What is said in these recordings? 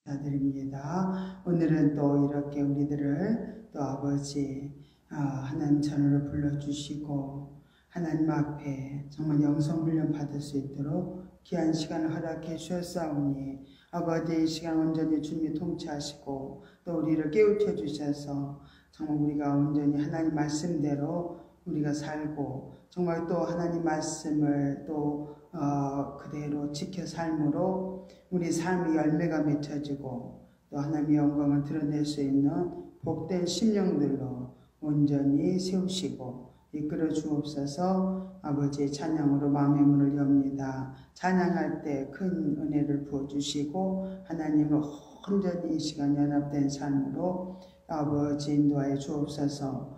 드립니다. 오늘은 또 이렇게 우리들을 또 아버지 하나님 전으로 불러주시고 하나님 앞에 정말 영성훈련 받을 수 있도록 귀한 시간을 허락해 주셨사오니 아버지 이 시간 온전히 주님이 통치하시고 또 우리를 깨우쳐 주셔서 정말 우리가 온전히 하나님 말씀대로 우리가 살고 정말 또 하나님 말씀을 또 그대로 지켜 삶으로 우리 삶의 열매가 맺혀지고 또 하나님의 영광을 드러낼 수 있는 복된 심령들로 온전히 세우시고 이끌어 주옵소서. 아버지의 찬양으로 마음의 문을 엽니다. 찬양할 때 큰 은혜를 부어주시고 하나님을 온전히 이 시간 연합된 삶으로 아버지 인도하여 주옵소서.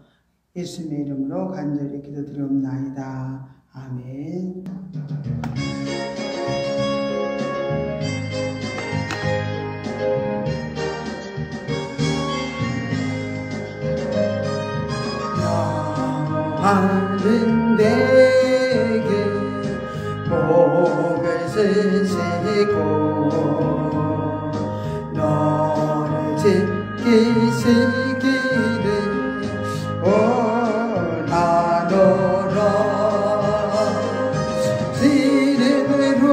예수님의 이름으로 간절히 기도드리옵나이다. 아멘. 하는 내게 복을 쓰시고 너를 지키시기를 원하노라. 지름으로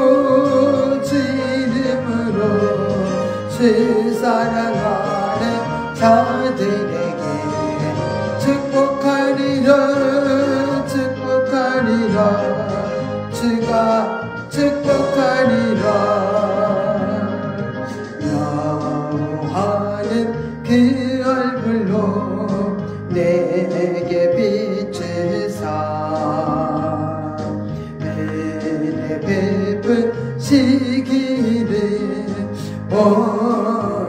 주 사랑하는 자들에게 축복하리라. 주가 축복하리라. 여호와는 그 얼굴로 내게 비추사 은혜 베푸시기를 원하노라.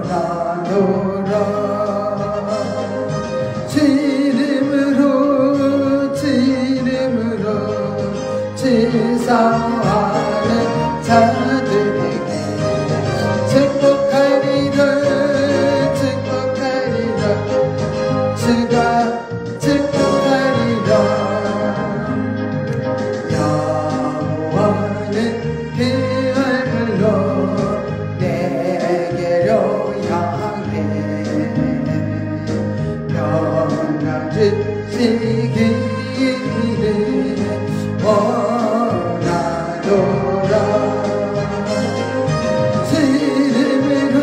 지사하는 자들에게 축복하리라. 주가 축복하리라. 여호와는 그 얼굴로 내게로 향해 평강 주시기를 원하노라. 지름으로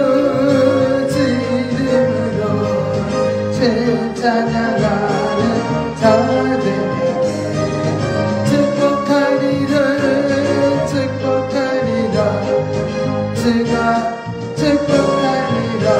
주 찬양하는 자들에게 축복하리라. 주가 축복하리라.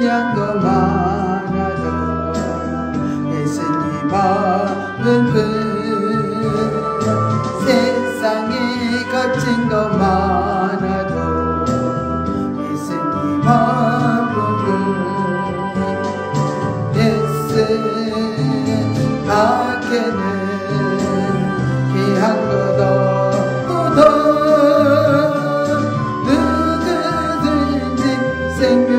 귀한 것 많아도 예수님 마음은 세상에 거친 것 많아도 예수님 마음은 예수 밖에는 귀한 것 없고도 누구든지 생명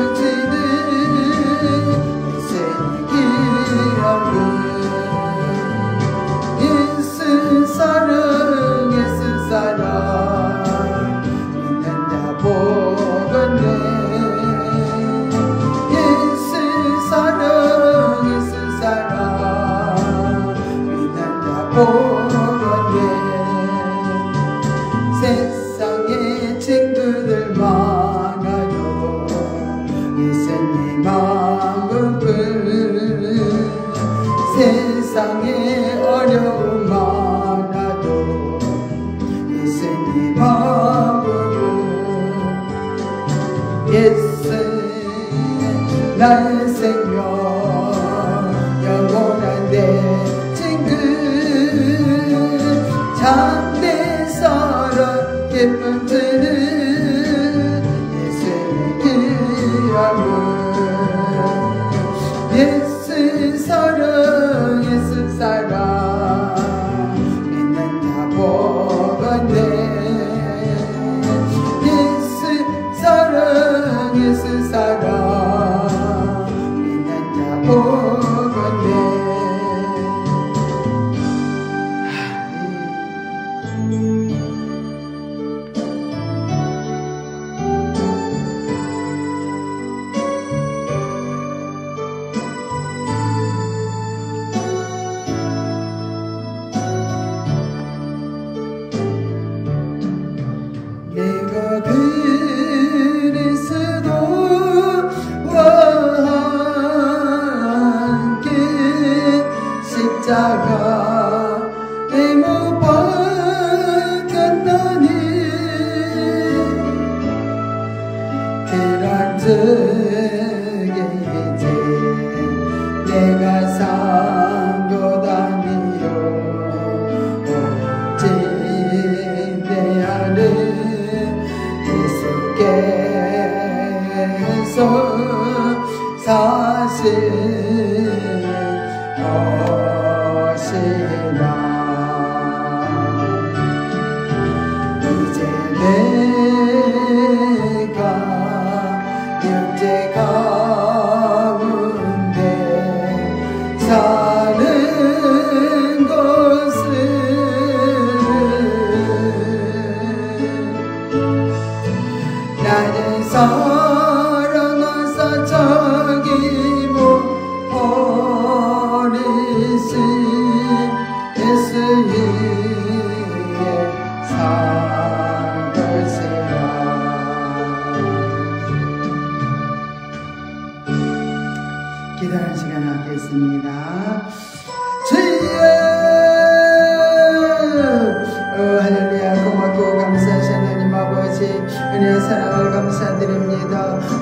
세상에 친구들 많아도 예수님 마음은 세상에 어려움 많아도 예수님 마음은 예수 나의 생명 영원한 내 친구 참된 사랑 기쁨 드는 예수의 귀함을 예수 사랑 믿는 자 복은 돼 예수 사랑 예수 사랑 믿는 자 오건대 내가 그리스도와 함께 십자가에 못 박혔나니 그런 적에 이제 내가 산 것 아니요 오직 내 안에 예수께서 사신 것이라 이제 내가 육체 가운데 사는 것은 나는 사랑하사 자기 몸 버리신 예수의 산 것이라 기도하는 시간 갖겠습니다. 할렐루야. 고맙고 감사하신 하나님 아버지 은혜와 사랑을 감사드립니다.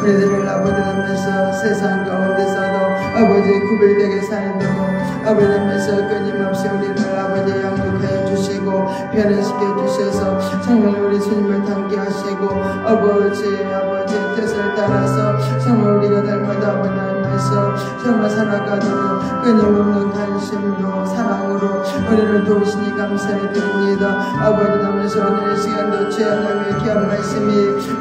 우리들을 아버지하면서 세상 가운데서도 아버지 구별되게 살도록 아버지하면서 끊임없이 우리를 아버지 양육하여 주시고 변화시켜 주셔서 정말 우리 주님을 닮게 하시고 아버지 뜻을 따라서 정말 우리가 닮아도 아버지하면서 정말 살아가도록 끊임없는 관심으로 사랑으로 우리를 도우시니 감사를 드립니다. 아버지 하면서 오늘 시간도 주야님의 귀한 말씀이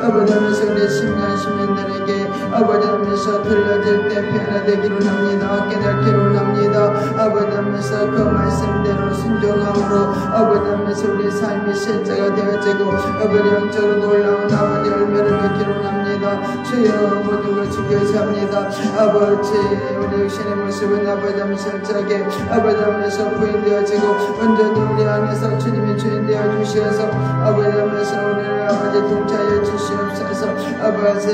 아버지 하면서 우리 심령하시면들에게 아버지 하면서 들려질 때 변화되기로 합니다. 깨닫기로 합니다. 아버지 하면서 그 말씀대로 순종함으로 아버지 하면서 우리 삶이 실제가 되어지고 아버지 영적으로 놀라운 아버지 열매를 맺기로 합니다. 주여 모든 걸 주기워서 합니다. 아버지 우리 육신의 모습은 아버지 하면서 실제하게 아버지 하면서 부인되어지고 온전히 우리 안에서 주님이 주인 되어 주시어서 아버지 하면서 우리를 아버지 동차하여 주시옵소서. 아버지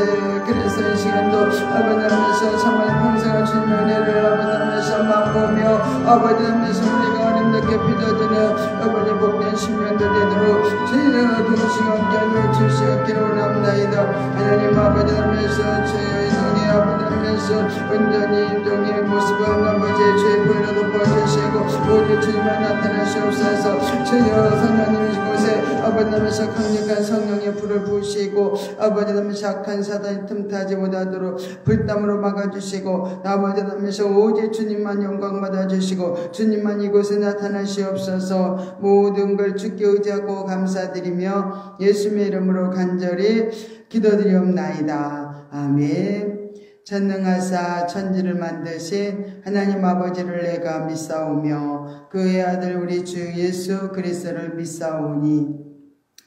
그래서 이 시간도 아버지 하면서 정말 평생을 주님의 은혜를 아버지 하면서 맛보며 아버지 하면서 우리가 아름답게 빚어지는 아버지 복된 신명도 되도록 주님의 동시가 함께하여 주시옵기로 원합나이다. 하나님 아버지 하면서 주의 인동의 아버지 하면서 온전히 인동의 모습은 아버지의 주의 보혈로 덮어주시고 오직 주님만 나타나시옵소서. 주여 성령님 이곳에 아버지 하면서 강력한 성령의 불을 부으시고 아버지 하면서 악한 사단이 틈타지 못하도록 불담으로 막아주시고 아버지 하면서 오직 주님만 영광 받아주시고 주님만 이곳에 나타나시옵소서. 모든 걸 주께 의지하고 감사드리며 예수님의 이름으로 간절히 기도드리옵나이다. 아멘. 전능하사 천지를 만드신 하나님 아버지를 내가 믿사오며 그의 아들 우리 주 예수 그리스도를 믿사오니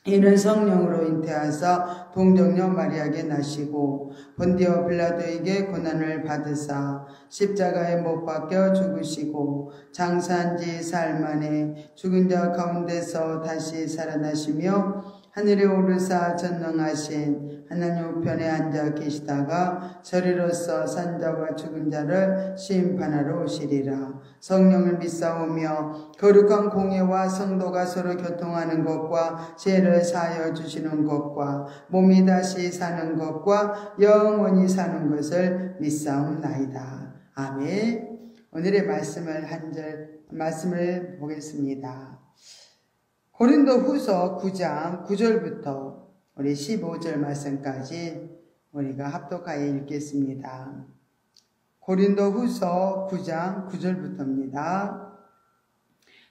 이는 성령으로 잉태하사 동정녀 마리아에게 나시고 본디오 빌라도에게 고난을 받으사 십자가에 못 박혀 죽으시고 장사한 지 사흘 만에 죽은 자 가운데서 다시 살아나시며 하늘에 오르사 전능하신 하나님 우편에 앉아 계시다가 저리로서 산자와 죽은 자를 심판하러 오시리라. 성령을 믿사오며 거룩한 공예와 성도가 서로 교통하는 것과 죄를 사하여 주시는 것과 몸이 다시 사는 것과 영원히 사는 것을 믿사옵나이다. 아멘. 오늘의 말씀을 보겠습니다. 고린도 후서 9장 9절부터 우리 15절 말씀까지 우리가 합독하여 읽겠습니다. 고린도 후서 9장 9절부터입니다.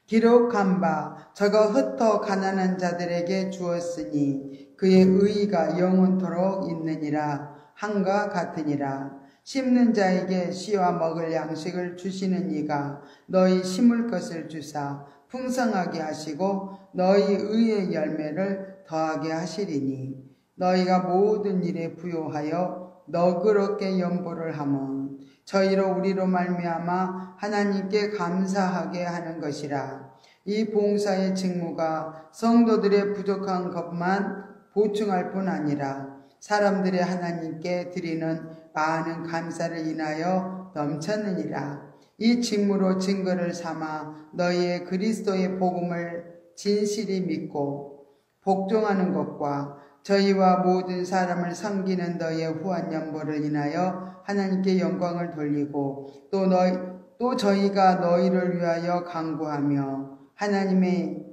기록한 바 저가 흩어 가난한 자들에게 주었으니 그의 의의가 영원토록 있느니라. 함과 같으니라. 심는 자에게 씨와 먹을 양식을 주시는 이가 너희 심을 것을 주사 풍성하게 하시고 너희 의의 열매를 더하게 하시리니 너희가 모든 일에 부요하여 너그럽게 연보를 하면 저희로 우리로 말미암아 하나님께 감사하게 하는 것이라. 이 봉사의 직무가 성도들의 부족한 것만 보충할 뿐 아니라 사람들의 하나님께 드리는 많은 감사를 인하여 넘쳤느니라. 이 직무로 증거를 삼아 너희의 그리스도의 복음을 진실이 믿고 복종하는 것과 저희와 모든 사람을 섬기는 너희의 후한 연보를 인하여 하나님께 영광을 돌리고 또 저희가 너희를 위하여 간구하며 하나님의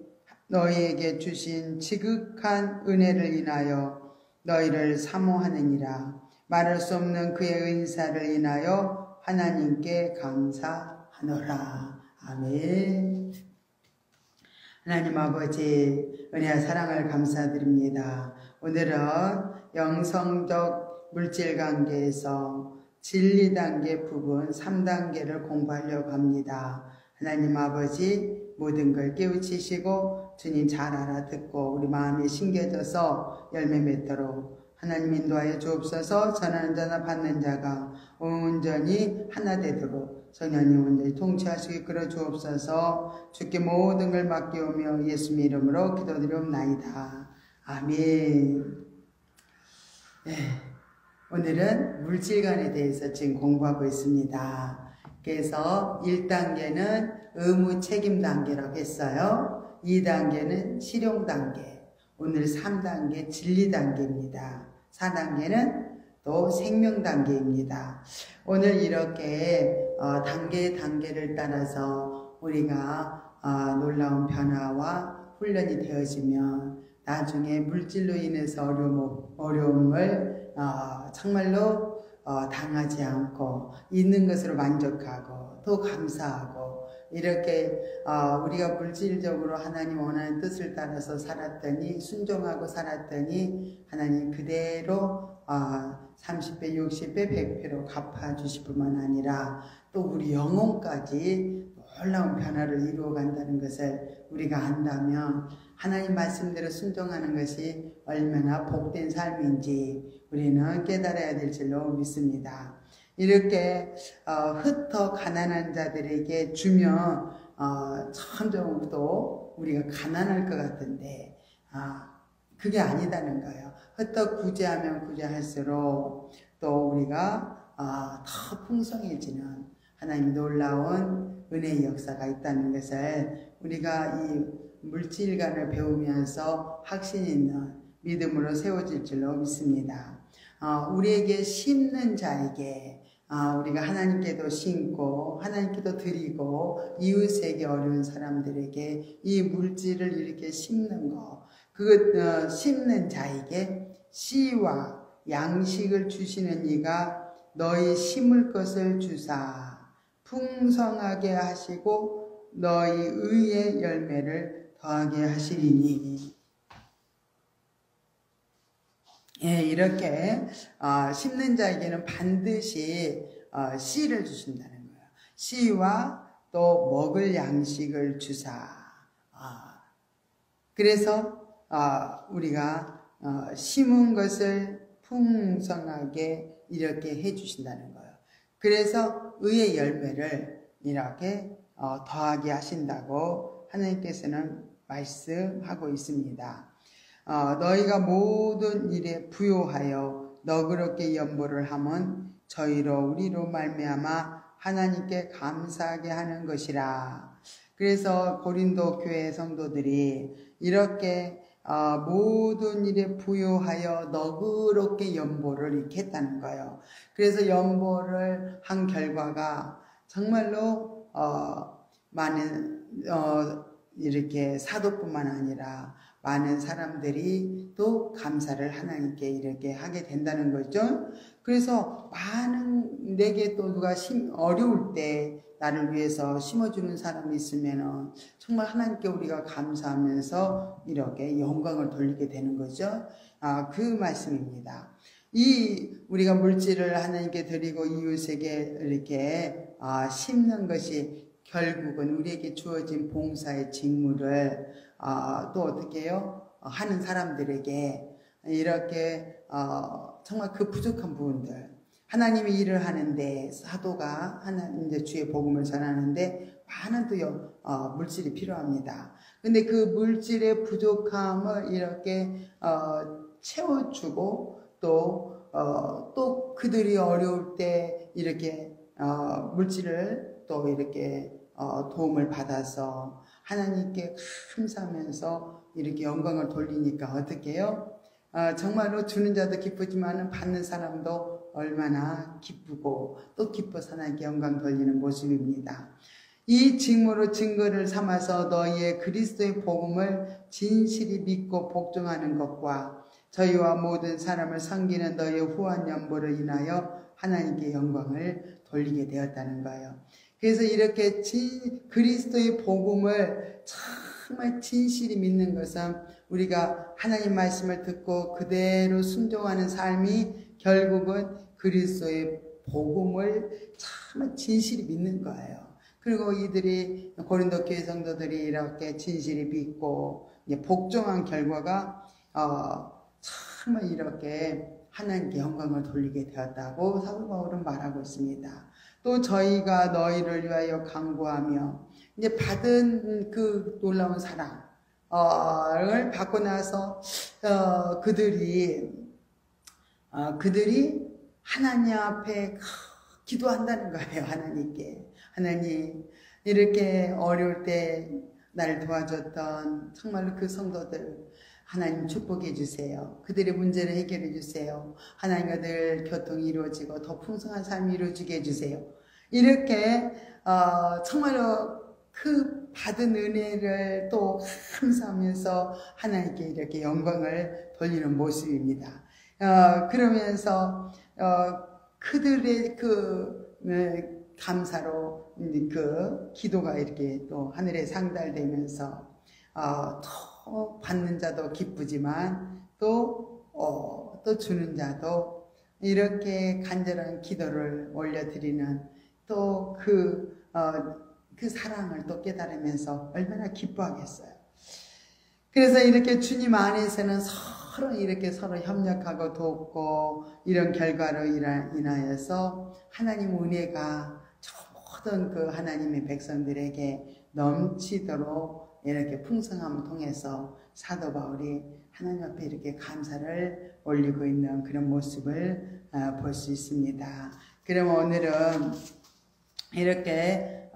너희에게 주신 지극한 은혜를 인하여 너희를 사모하느니라. 말할 수 없는 그의 은사를 인하여 하나님께 감사하노라. 아멘. 하나님 아버지 은혜와 사랑을 감사드립니다. 오늘은 영성적 물질 관계에서 진리 단계 부분 3단계를 공부하려고 합니다. 하나님 아버지 모든 걸 깨우치시고 주님 잘 알아듣고 우리 마음이 심겨져서 열매 맺도록 하나님 인도하여 주옵소서. 전하는 자나 받는 자가 온전히 하나 되도록 성령님 온전히 통치하시기 이끌어 주옵소서. 주께 모든 걸 맡기오며 예수님 이름으로 기도드리옵나이다. 아멘. 네, 오늘은 물질관에 대해서 지금 공부하고 있습니다. 그래서 1단계는 의무 책임 단계라고 했어요. 2단계는 실용 단계, 오늘 3단계 진리 단계입니다. 4단계는 또 생명 단계입니다. 오늘 이렇게 단계를 따라서 우리가 놀라운 변화와 훈련이 되어지면 나중에 물질로 인해서 어려움을 정말로 당하지 않고 있는 것으로 만족하고 또 감사하고 이렇게 우리가 물질적으로 하나님 원하는 뜻을 따라서 살았더니 순종하고 살았더니 하나님 그대로 30배, 60배, 100배로 갚아주실 뿐만 아니라 또 우리 영혼까지 놀라운 변화를 이루어 간다는 것을 우리가 안다면 하나님 말씀대로 순종하는 것이 얼마나 복된 삶인지 우리는 깨달아야 될 줄로 믿습니다. 이렇게 흩어 가난한 자들에게 주면 점점 또 우리가 가난할 것 같은데 그게 아니다는 거예요. 흩어 구제하면 구제할수록 또 우리가 더 풍성해지는 하나님의 놀라운 은혜의 역사가 있다는 것을 우리가 이 물질관을 배우면서 확신 있는 믿음으로 세워질 줄로 믿습니다. 우리에게 심는 자에게 우리가 하나님께도 심고 하나님께도 드리고 이웃에게 어려운 사람들에게 이 물질을 이렇게 심는 거, 심는 자에게 씨와 양식을 주시는 이가 너희 심을 것을 주사 풍성하게 하시고 너희 의의 열매를 더하게 하시리니. 예, 이렇게 심는 자에게는 반드시 씨를 주신다는 거예요. 씨와 또 먹을 양식을 주사. 그래서 우리가 심은 것을 풍성하게 이렇게 해주신다는 거예요. 그래서 의의 열매를 이렇게 더하게 하신다고 하나님께서는 말씀하고 있습니다. 너희가 모든 일에 부요하여 너그럽게 연보를 하면 저희로 우리로 말미암아 하나님께 감사하게 하는 것이라. 그래서 고린도 교회 성도들이 이렇게 모든 일에 부요하여 너그럽게 연보를 이렇게 했다는 거예요. 그래서 연보를 한 결과가 정말로 많은 이렇게 사도뿐만 아니라 많은 사람들이 또 감사를 하나님께 이렇게 하게 된다는 거죠. 그래서 많은 내게 또 누가 어려울 때 나를 위해서 심어주는 사람이 있으면 정말 하나님께 우리가 감사하면서 이렇게 영광을 돌리게 되는 거죠. 그 말씀입니다. 우리가 물질을 하나님께 드리고 이웃에게 이렇게 심는 것이 결국은 우리에게 주어진 봉사의 직무를 또 어떻게 해요? 하는 사람들에게 이렇게 정말 그 부족한 부분들, 하나님이 일을 하는데 사도가 이제 주의 복음을 전하는데 많은 또 물질이 필요합니다. 근데 그 물질의 부족함을 이렇게 채워주고 또 그들이 어려울 때 이렇게 물질을 또 이렇게 도움을 받아서 하나님께 감사하면서 이렇게 영광을 돌리니까 어떻게 해요? 정말로 주는 자도 기쁘지만 받는 사람도 얼마나 기쁘고 또 기뻐서 하나님께 영광 돌리는 모습입니다. 이 직무로 증거를 삼아서 너희의 그리스도의 복음을 진실히 믿고 복종하는 것과 저희와 모든 사람을 섬기는 너희의 후한 연보를 인하여 하나님께 영광을 돌리게 되었다는 거예요. 그래서 이렇게 그리스도의 복음을 정말 진실히 믿는 것은 우리가 하나님 말씀을 듣고 그대로 순종하는 삶이 결국은 그리스도의 복음을 정말 진실히 믿는 거예요. 그리고 이들이 고린도 교회 성도들이 이렇게 진실히 믿고 복종한 결과가 정말 이렇게 하나님께 영광을 돌리게 되었다고 사도 바울은 말하고 있습니다. 또 저희가 너희를 위하여 간구하며 이제 받은 그 놀라운 사랑을 받고 나서 그들이 하나님 앞에 기도한다는 거예요. 하나님께. 하나님, 이렇게 어려울 때 나를 도와줬던 정말로 그 성도들 하나님 축복해 주세요. 그들의 문제를 해결해 주세요. 하나님과 늘 교통이 이루어지고 더 풍성한 삶이 이루어지게 해주세요. 이렇게 정말로 그 받은 은혜를 또 감사하면서 하나님께 이렇게 영광을 돌리는 모습입니다. 그러면서 그들의 감사로 그 기도가 이렇게 또 하늘에 상달되면서 또 받는 자도 기쁘지만 또 주는 자도 이렇게 간절한 기도를 올려드리는 또 그 사랑을 또 깨달으면서 얼마나 기뻐하겠어요. 그래서 이렇게 주님 안에서는 서로 협력하고 돕고 이런 결과로 인하여서 하나님 은혜가 저 모든 그 하나님의 백성들에게 넘치도록 이렇게 풍성함을 통해서 사도 바울이 하나님 앞에 이렇게 감사를 올리고 있는 그런 모습을 볼 수 있습니다. 그럼 오늘은 이렇게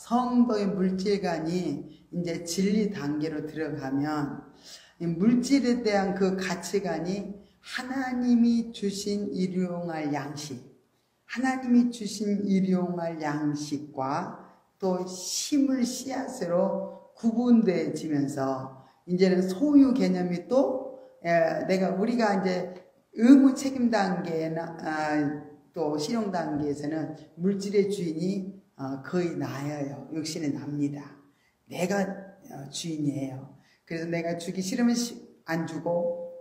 성도의 물질관이 이제 진리 단계로 들어가면 물질에 대한 그 가치관이 하나님이 주신 일용할 양식, 하나님이 주신 일용할 양식과 또 심을 씨앗으로 구분되어지면서 이제는 소유 개념이 또 우리가 이제 의무 책임 단계나 또 실용 단계에서는 물질의 주인이 거의 나예요. 육신에 납니다. 내가 주인이에요. 그래서 내가 주기 싫으면 안 주고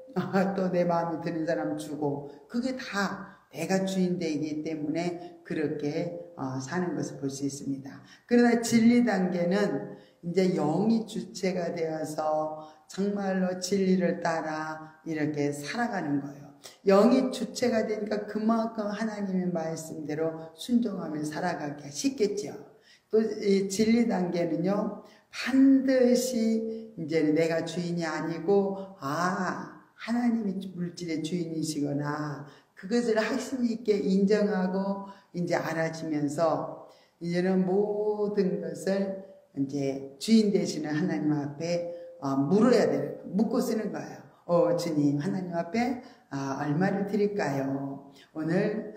또 내 마음에 드는 사람 주고 그게 다 내가 주인되기 때문에 그렇게 사는 것을 볼 수 있습니다. 그러나 진리 단계는 이제 영이 주체가 되어서 정말로 진리를 따라 이렇게 살아가는 거예요. 영이 주체가 되니까 그만큼 하나님의 말씀대로 순종하며 살아가기가 쉽겠죠. 또 이 진리 단계는요, 반드시 이제 내가 주인이 아니고 하나님이 물질의 주인이시거나 그것을 확신 있게 인정하고 이제 알아지면서 이제는 모든 것을 이제 주인 되시는 하나님 앞에 물어야 돼요. 묻고 쓰는 거예요. 주님, 하나님 앞에 얼마를 드릴까요? 오늘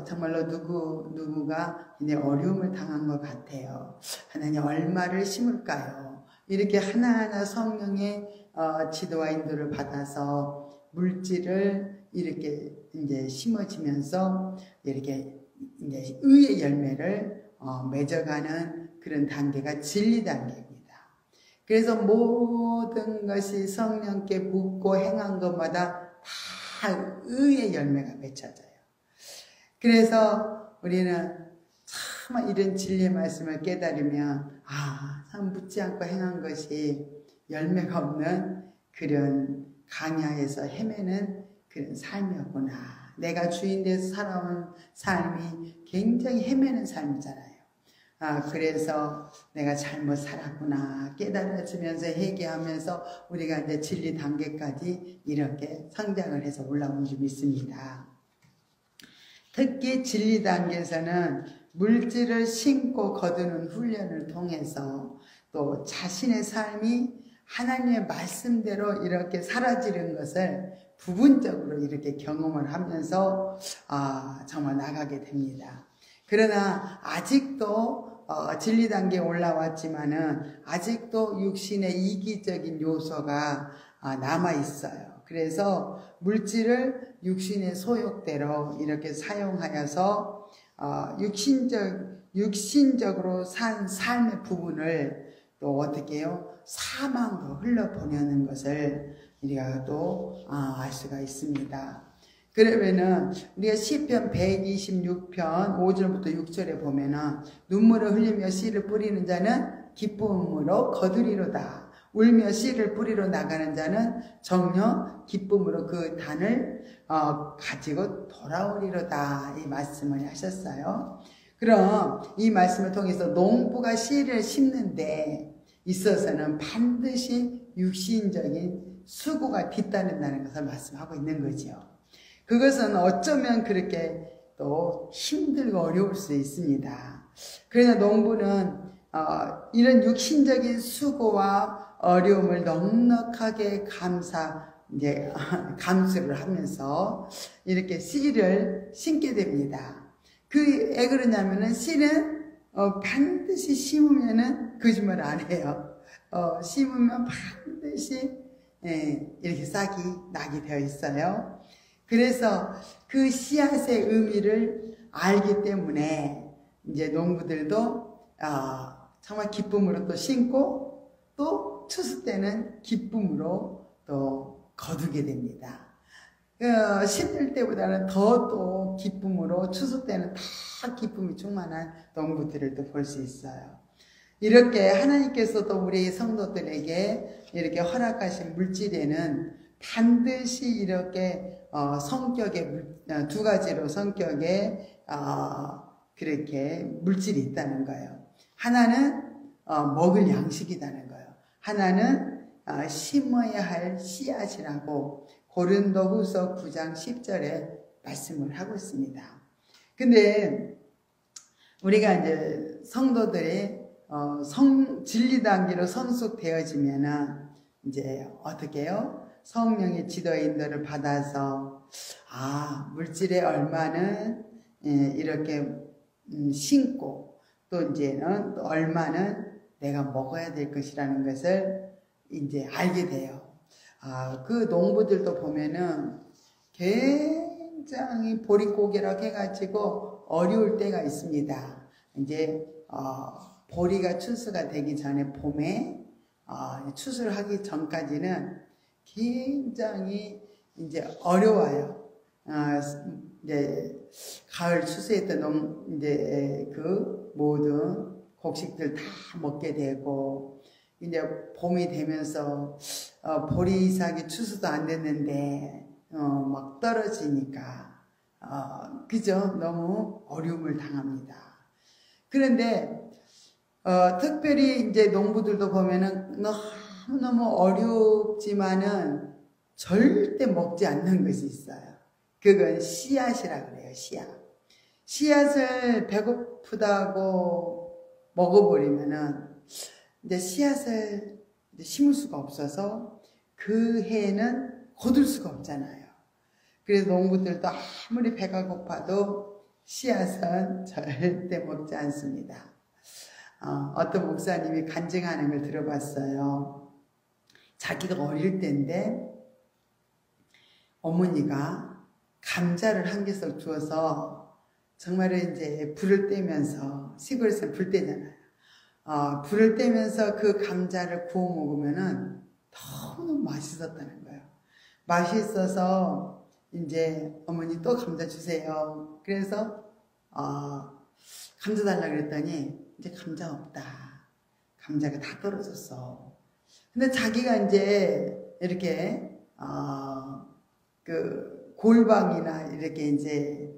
정말로 누구가 이제 어려움을 당한 것 같아요. 하나님 얼마를 심을까요? 이렇게 하나하나 성령의 지도와 인도를 받아서 물질을 이렇게 이제 심어지면서 이렇게 이제 의의 열매를 맺어가는 그런 단계가 진리 단계입니다. 그래서 모든 것이 성령께 묻고 행한 것마다 다 의의 열매가 맺혀져요. 그래서 우리는 참 이런 진리의 말씀을 깨달으면 참 묻지 않고 행한 것이 열매가 없는 그런 강야에서 헤매는 그런 삶이었구나. 내가 주인 돼서 살아온 삶이 굉장히 헤매는 삶이잖아요. 그래서 내가 잘못 살았구나 깨달아지면서 회개하면서 우리가 이제 진리 단계까지 이렇게 성장을 해서 올라온 줄 믿습니다. 특히 진리 단계에서는 물질을 심고 거두는 훈련을 통해서 또 자신의 삶이 하나님의 말씀대로 이렇게 사라지는 것을 부분적으로 이렇게 경험을 하면서 정말 나가게 됩니다. 그러나 아직도 진리 단계에 올라왔지만은 아직도 육신의 이기적인 요소가 남아 있어요. 그래서 물질을 육신의 소욕대로 이렇게 사용하여서 육신적으로 산 삶의 부분을 또 어떻게 해요? 사망으로 흘러보내는 것을 우리가 또 알 수가 있습니다. 그러면은 우리가 시편 126편 5절부터 6절에 보면은 눈물을 흘리며 씨를 뿌리는 자는 기쁨으로 거두리로다. 울며 씨를 뿌리러 나가는 자는 정녕 기쁨으로 그 단을 가지고 돌아오리로다. 이 말씀을 하셨어요. 그럼 이 말씀을 통해서 농부가 씨를 심는데 있어서는 반드시 육신적인 수고가 뒤따른다는 것을 말씀하고 있는 거죠. 그것은 어쩌면 그렇게 또 힘들고 어려울 수 있습니다. 그러나 농부는 이런 육신적인 수고와 어려움을 넉넉하게 감수를 하면서 이렇게 씨를 심게 됩니다. 왜 그러냐면은 씨는 반드시 심으면은 거짓말 안 해요. 심으면 반드시 이렇게 싹이 나게 되어 있어요. 그래서 그 씨앗의 의미를 알기 때문에 이제 농부들도 정말 기쁨으로 또 심고 또 추수 때는 기쁨으로 또 거두게 됩니다. 심을 때보다는 더 또 기쁨으로 추수 때는 다 기쁨이 충만한 농부들을 또 볼 수 있어요. 이렇게 하나님께서도 우리 성도들에게 이렇게 허락하신 물질에는 반드시 이렇게 성격의 두 가지로 성격에 그렇게 물질이 있다는 거예요. 하나는 먹을 양식이라는 거예요. 하나는 심어야 할 씨앗이라고 고린도후서 9장 10절에 말씀을 하고 있습니다. 근데 우리가 이제 성도들이 진리 단계로 성숙되어지면은 이제 어떻게 해요? 성령의 지도 인도를 받아서 물질의 얼마는 이렇게 심고 또 이제는 얼마는 내가 먹어야 될 것이라는 것을 이제 알게 돼요. 그 농부들도 보면은 굉장히 보릿고개라고 해가지고 어려울 때가 있습니다. 이제 보리가 추수가 되기 전에 봄에 추수를 하기 전까지는 굉장히 이제 어려워요. 이제 가을 추수에 때 이제 그 모든 곡식들 다 먹게 되고 이제 봄이 되면서 보리 이삭이 추수도 안 됐는데 막 떨어지니까 그죠? 너무 어려움을 당합니다. 그런데 특별히 이제 농부들도 보면은 너무 어렵지만은 절대 먹지 않는 것이 있어요. 그건 씨앗이라 그래요. 씨앗을 배고프다고 먹어버리면은 이제 씨앗을 심을 수가 없어서 그 해에는 거둘 수가 없잖아요. 그래서 농부들도 아무리 배가 고파도 씨앗은 절대 먹지 않습니다. 어떤 목사님이 간증하는 걸 들어봤어요. 자기가 어릴 때인데 어머니가 감자를 한 개씩 주어서 정말 이제 불을 떼면서 시골에서는 불 떼잖아요. 불을 떼면서 그 감자를 구워 먹으면은 너무 맛있었다는 거예요. 맛있어서 이제 어머니 또 감자 주세요. 그래서 감자 달라 그랬더니 이제 감자 없다. 감자가 다 떨어졌어. 근데 자기가 이제 이렇게 그 골방이나 이렇게 이제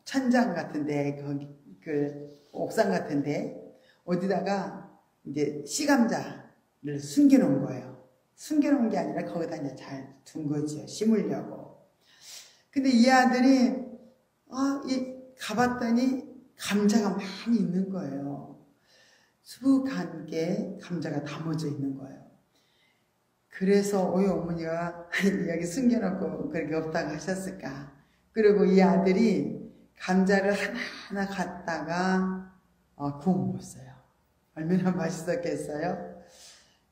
천장 같은데 거기 그 옥상 같은데 어디다가 이제 씨감자를 숨겨놓은 거예요. 숨겨놓은 게 아니라 거기다 이제 잘 둔 거죠. 심으려고. 근데 이 아들이 가봤더니 감자가 많이 있는 거예요. 수북한 게 감자가 담아져 있는 거예요. 그래서 왜 어머니가 여기 숨겨놓고 그렇게 없다고 하셨을까? 그리고 이 아들이 감자를 하나하나 갖다가 구워 먹었어요. 얼마나 맛있었겠어요?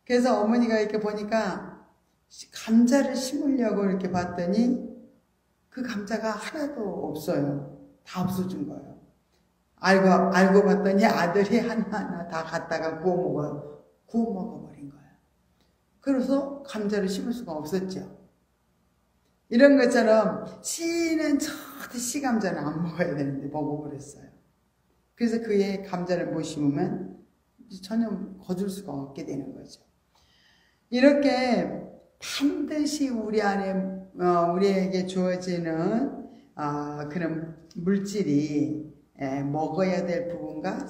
그래서 어머니가 이렇게 보니까 감자를 심으려고 이렇게 봤더니 그 감자가 하나도 없어요. 다 없어진 거예요. 알고 봤더니 아들이 하나하나 다 갖다가 구워 먹어버린 거예요. 그래서 감자를 심을 수가 없었죠. 이런 것처럼 씨는 절대 씨감자는 안 먹어야 되는데 먹어버렸어요. 그래서 그의 감자를 못 심으면 전혀 거둘 수가 없게 되는 거죠. 이렇게 반드시 우리 안에 우리에게 주어지는 그런 물질이 먹어야 될 부분과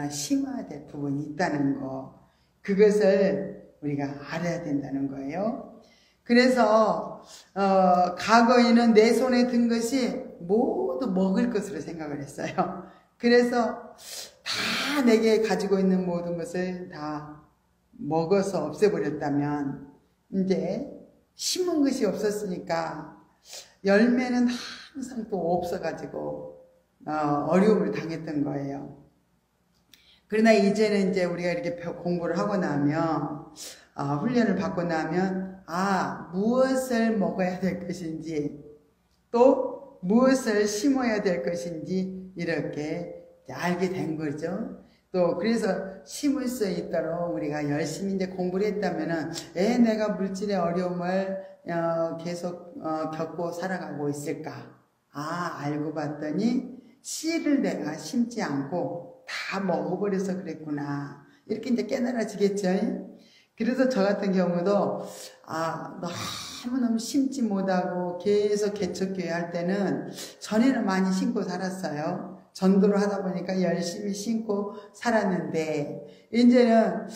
심어야 될 부분이 있다는 거, 그것을 우리가 알아야 된다는 거예요. 그래서 과거에는 내 손에 든 것이 모두 먹을 것으로 생각을 했어요. 그래서 다 내게 가지고 있는 모든 것을 다 먹어서 없애버렸다면 이제 심은 것이 없었으니까 열매는 항상 또 없어가지고 어려움을 당했던 거예요. 그러나 이제는 이제 우리가 이렇게 공부를 하고 나면 훈련을 받고 나면 무엇을 먹어야 될 것인지 또 무엇을 심어야 될 것인지 이렇게 알게 된 거죠. 또 그래서 심을 수 있도록 우리가 열심히 이제 공부를 했다면은 내가 물질의 어려움을 계속 겪고 살아가고 있을까? 알고 봤더니 씨를 내가 심지 않고 다 먹어버려서 그랬구나. 이렇게 이제 깨달아지겠죠. 그래서 저 같은 경우도 너무너무 심지 못하고 계속 개척교회 할 때는 전에는 많이 심고 살았어요. 전도를 하다 보니까 열심히 심고 살았는데 이제는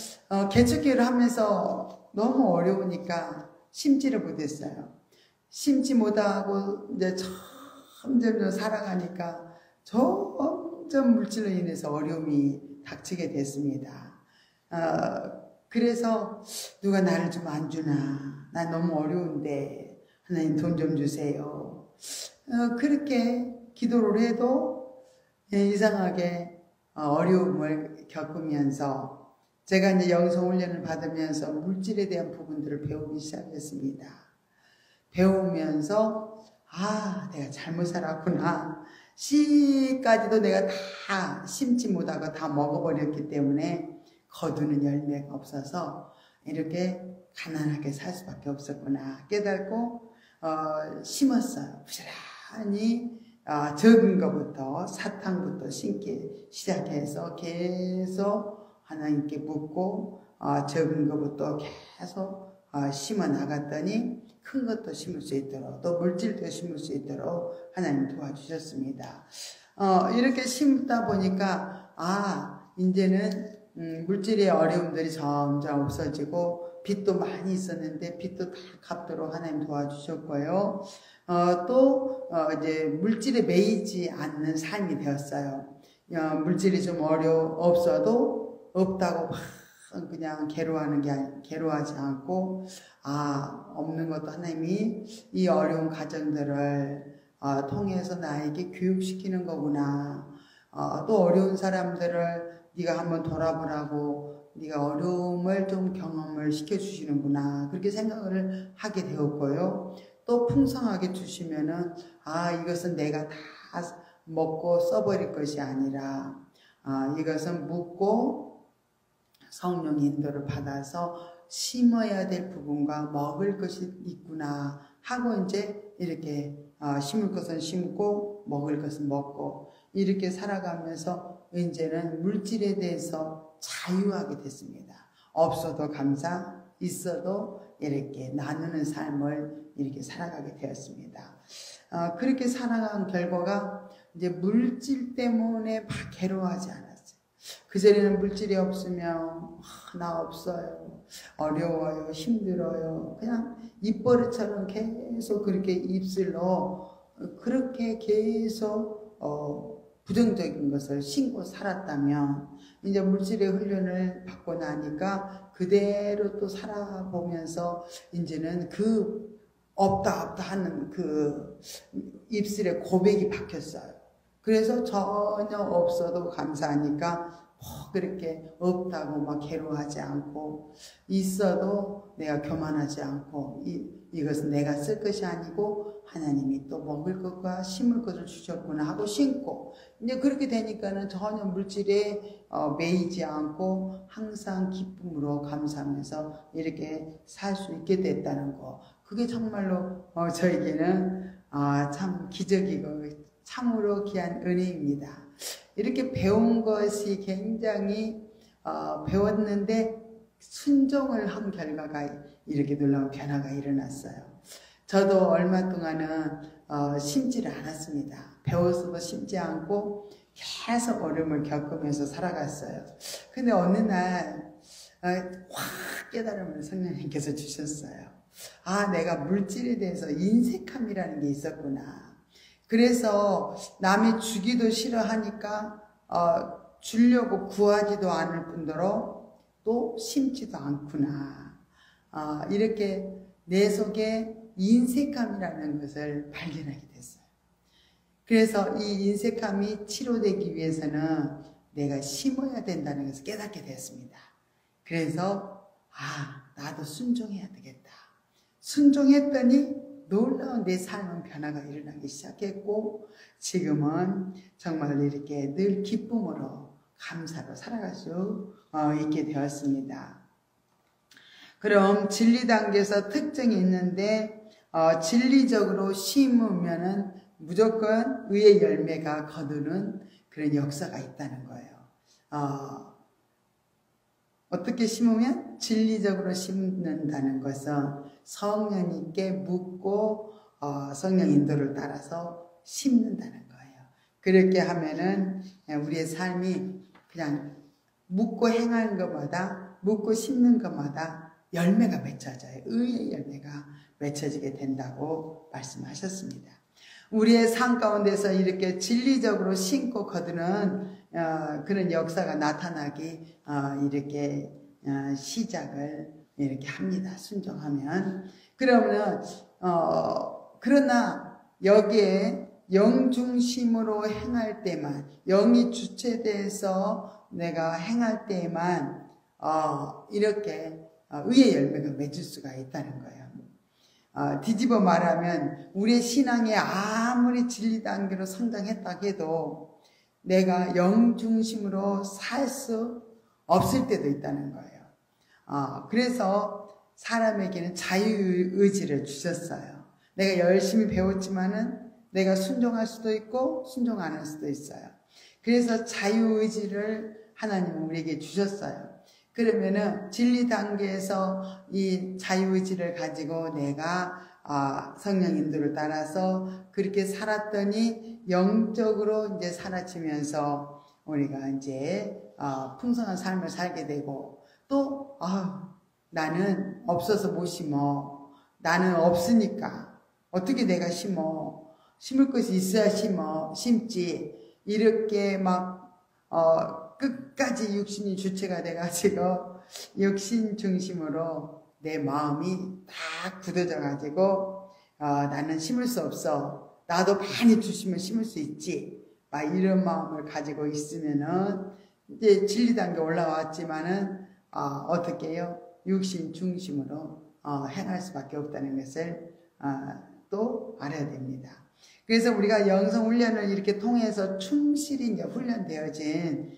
개척교회를 하면서 너무 어려우니까 심지를 못했어요. 심지 못하고 이제 점점 살아가니까 점점 물질로 인해서 어려움이 닥치게 됐습니다. 그래서 누가 나를 좀 안 주나, 난 너무 어려운데 하나님 돈 좀 주세요. 그렇게 기도를 해도 이상하게 어려움을 겪으면서 제가 이제 영성훈련을 받으면서 물질에 대한 부분들을 배우기 시작했습니다. 배우면서 내가 잘못 살았구나. 씨까지도 내가 다 심지 못하고 다 먹어버렸기 때문에 거두는 열매가 없어서 이렇게 가난하게 살 수밖에 없었구나 깨닫고 심었어요. 부지런히 적은 것부터 사탕부터 심기 시작해서 계속 하나님께 묻고 적은 것부터 계속 심어 나갔더니 큰 것도 심을 수 있도록 또 물질도 심을 수 있도록 하나님 도와주셨습니다. 이렇게 심다 보니까 이제는 물질의 어려움들이 점점 없어지고 빚도 많이 있었는데 빚도 다 갚도록 하나님 도와주셨고요. 또 이제 물질에 매이지 않는 삶이 되었어요. 물질이 좀 없어도 없다고 그냥 괴로워하지 않고 없는 것도 하나님이 이 어려운 가정들을 통해서 나에게 교육시키는 거구나. 또 어려운 사람들을 네가 한번 돌아보라고 네가 어려움을 좀 경험을 시켜주시는구나. 그렇게 생각을 하게 되었고요. 또 풍성하게 주시면은 이것은 내가 다 먹고 써버릴 것이 아니라 이것은 묻고 성령 인도를 받아서 심어야 될 부분과 먹을 것이 있구나 하고 이제 이렇게 심을 것은 심고 먹을 것은 먹고 이렇게 살아가면서 이제는 물질에 대해서 자유하게 됐습니다. 없어도 감사, 있어도 이렇게 나누는 삶을 이렇게 살아가게 되었습니다. 그렇게 살아간 결과가 이제 물질 때문에 막 괴로워하지 않았어요. 그전에는 물질이 없으면 나 없어요, 어려워요, 힘들어요, 그냥 입버릇처럼 계속 그렇게 입술로 그렇게 계속 부정적인 것을 신고 살았다면 이제 물질의 훈련을 받고 나니까 그대로 또 살아보면서 이제는 그 없다 하는 그 입술의 고백이 바뀌었어요. 그래서 전혀 없어도 감사하니까 그렇게 없다고 막 괴로워하지 않고, 있어도 내가 교만하지 않고, 이것은 내가 쓸 것이 아니고 하나님이 또 먹을 것과 심을 것을 주셨구나 하고 심고, 이제 그렇게 되니까는 전혀 물질에 매이지 않고 항상 기쁨으로 감사하면서 이렇게 살 수 있게 됐다는 거, 그게 정말로 저에게는 참 기적이고 참으로 귀한 은혜입니다. 이렇게 배운 것이 굉장히 배웠는데 순종을 한 결과가 이렇게 놀라운 변화가 일어났어요. 저도 얼마 동안은 심지를 않았습니다. 배워서도 심지 않고 계속 어려움을 겪으면서 살아갔어요. 근데 어느 날 확 깨달음을 성령님께서 주셨어요. 내가 물질에 대해서 인색함이라는 게 있었구나. 그래서 남이 주기도 싫어하니까 주려고 구하지도 않을 뿐더러 또 심지도 않구나. 이렇게 내 속에 인색함이라는 것을 발견하게 됐어요. 그래서 이 인색함이 치료되기 위해서는 내가 심어야 된다는 것을 깨닫게 됐습니다. 그래서 나도 순종해야 되겠다. 순종했더니 놀라운 내 삶은 변화가 일어나기 시작했고, 지금은 정말 이렇게 늘 기쁨으로 감사로 살아갈 수 있게 되었습니다. 그럼 진리 단계에서 특징이 있는데, 진리적으로 심으면은 무조건 의의 열매가 거두는 그런 역사가 있다는 거예요. 어떻게 심으면? 진리적으로 심는다는 것은 성령님께 묻고 성령 인도를 따라서 심는다는 거예요. 그렇게 하면은 우리의 삶이 그냥 묻고 행하는 것마다, 묻고 심는 것마다 열매가 맺혀져요. 의의 열매가 맺혀지게 된다고 말씀하셨습니다. 우리의 삶 가운데서 이렇게 진리적으로 심고 거두는 그런 역사가 나타나기 이렇게 시작을 이렇게 합니다. 순종하면. 그러면 그러나 여기에 영중심으로 행할 때만, 영이 주체돼서 내가 행할 때만 이렇게 의의 열매가 맺을 수가 있다는 거예요. 뒤집어 말하면 우리의 신앙이 아무리 진리 단계로 성장했다 해도 내가 영중심으로 살 수 없을 때도 있다는 거예요. 그래서 사람에게는 자유의지를 주셨어요. 내가 열심히 배웠지만은 내가 순종할 수도 있고 순종 안 할 수도 있어요. 그래서 자유의지를 하나님은 우리에게 주셨어요. 그러면은 진리 단계에서 이 자유의지를 가지고 내가 성령 인도를 따라서 그렇게 살았더니 영적으로 이제 사라지면서 우리가 이제 풍성한 삶을 살게 되고, 또 나는 없어서 못 심어, 나는 없으니까 어떻게 내가 심어, 심을 것이 있어야 심지, 이렇게 막 끝까지 육신이 주체가 돼가지고 육신 중심으로 내 마음이 다 굳어져 가지고 나는 심을 수 없어, 나도 많이 주시면 심을 수 있지, 막 이런 마음을 가지고 있으면은 이제 진리 단계 올라왔지만은 어떻게 해요? 육신 중심으로 행할 수밖에 없다는 것을 또 알아야 됩니다. 그래서 우리가 영성 훈련을 이렇게 통해서 충실히 이제 훈련되어진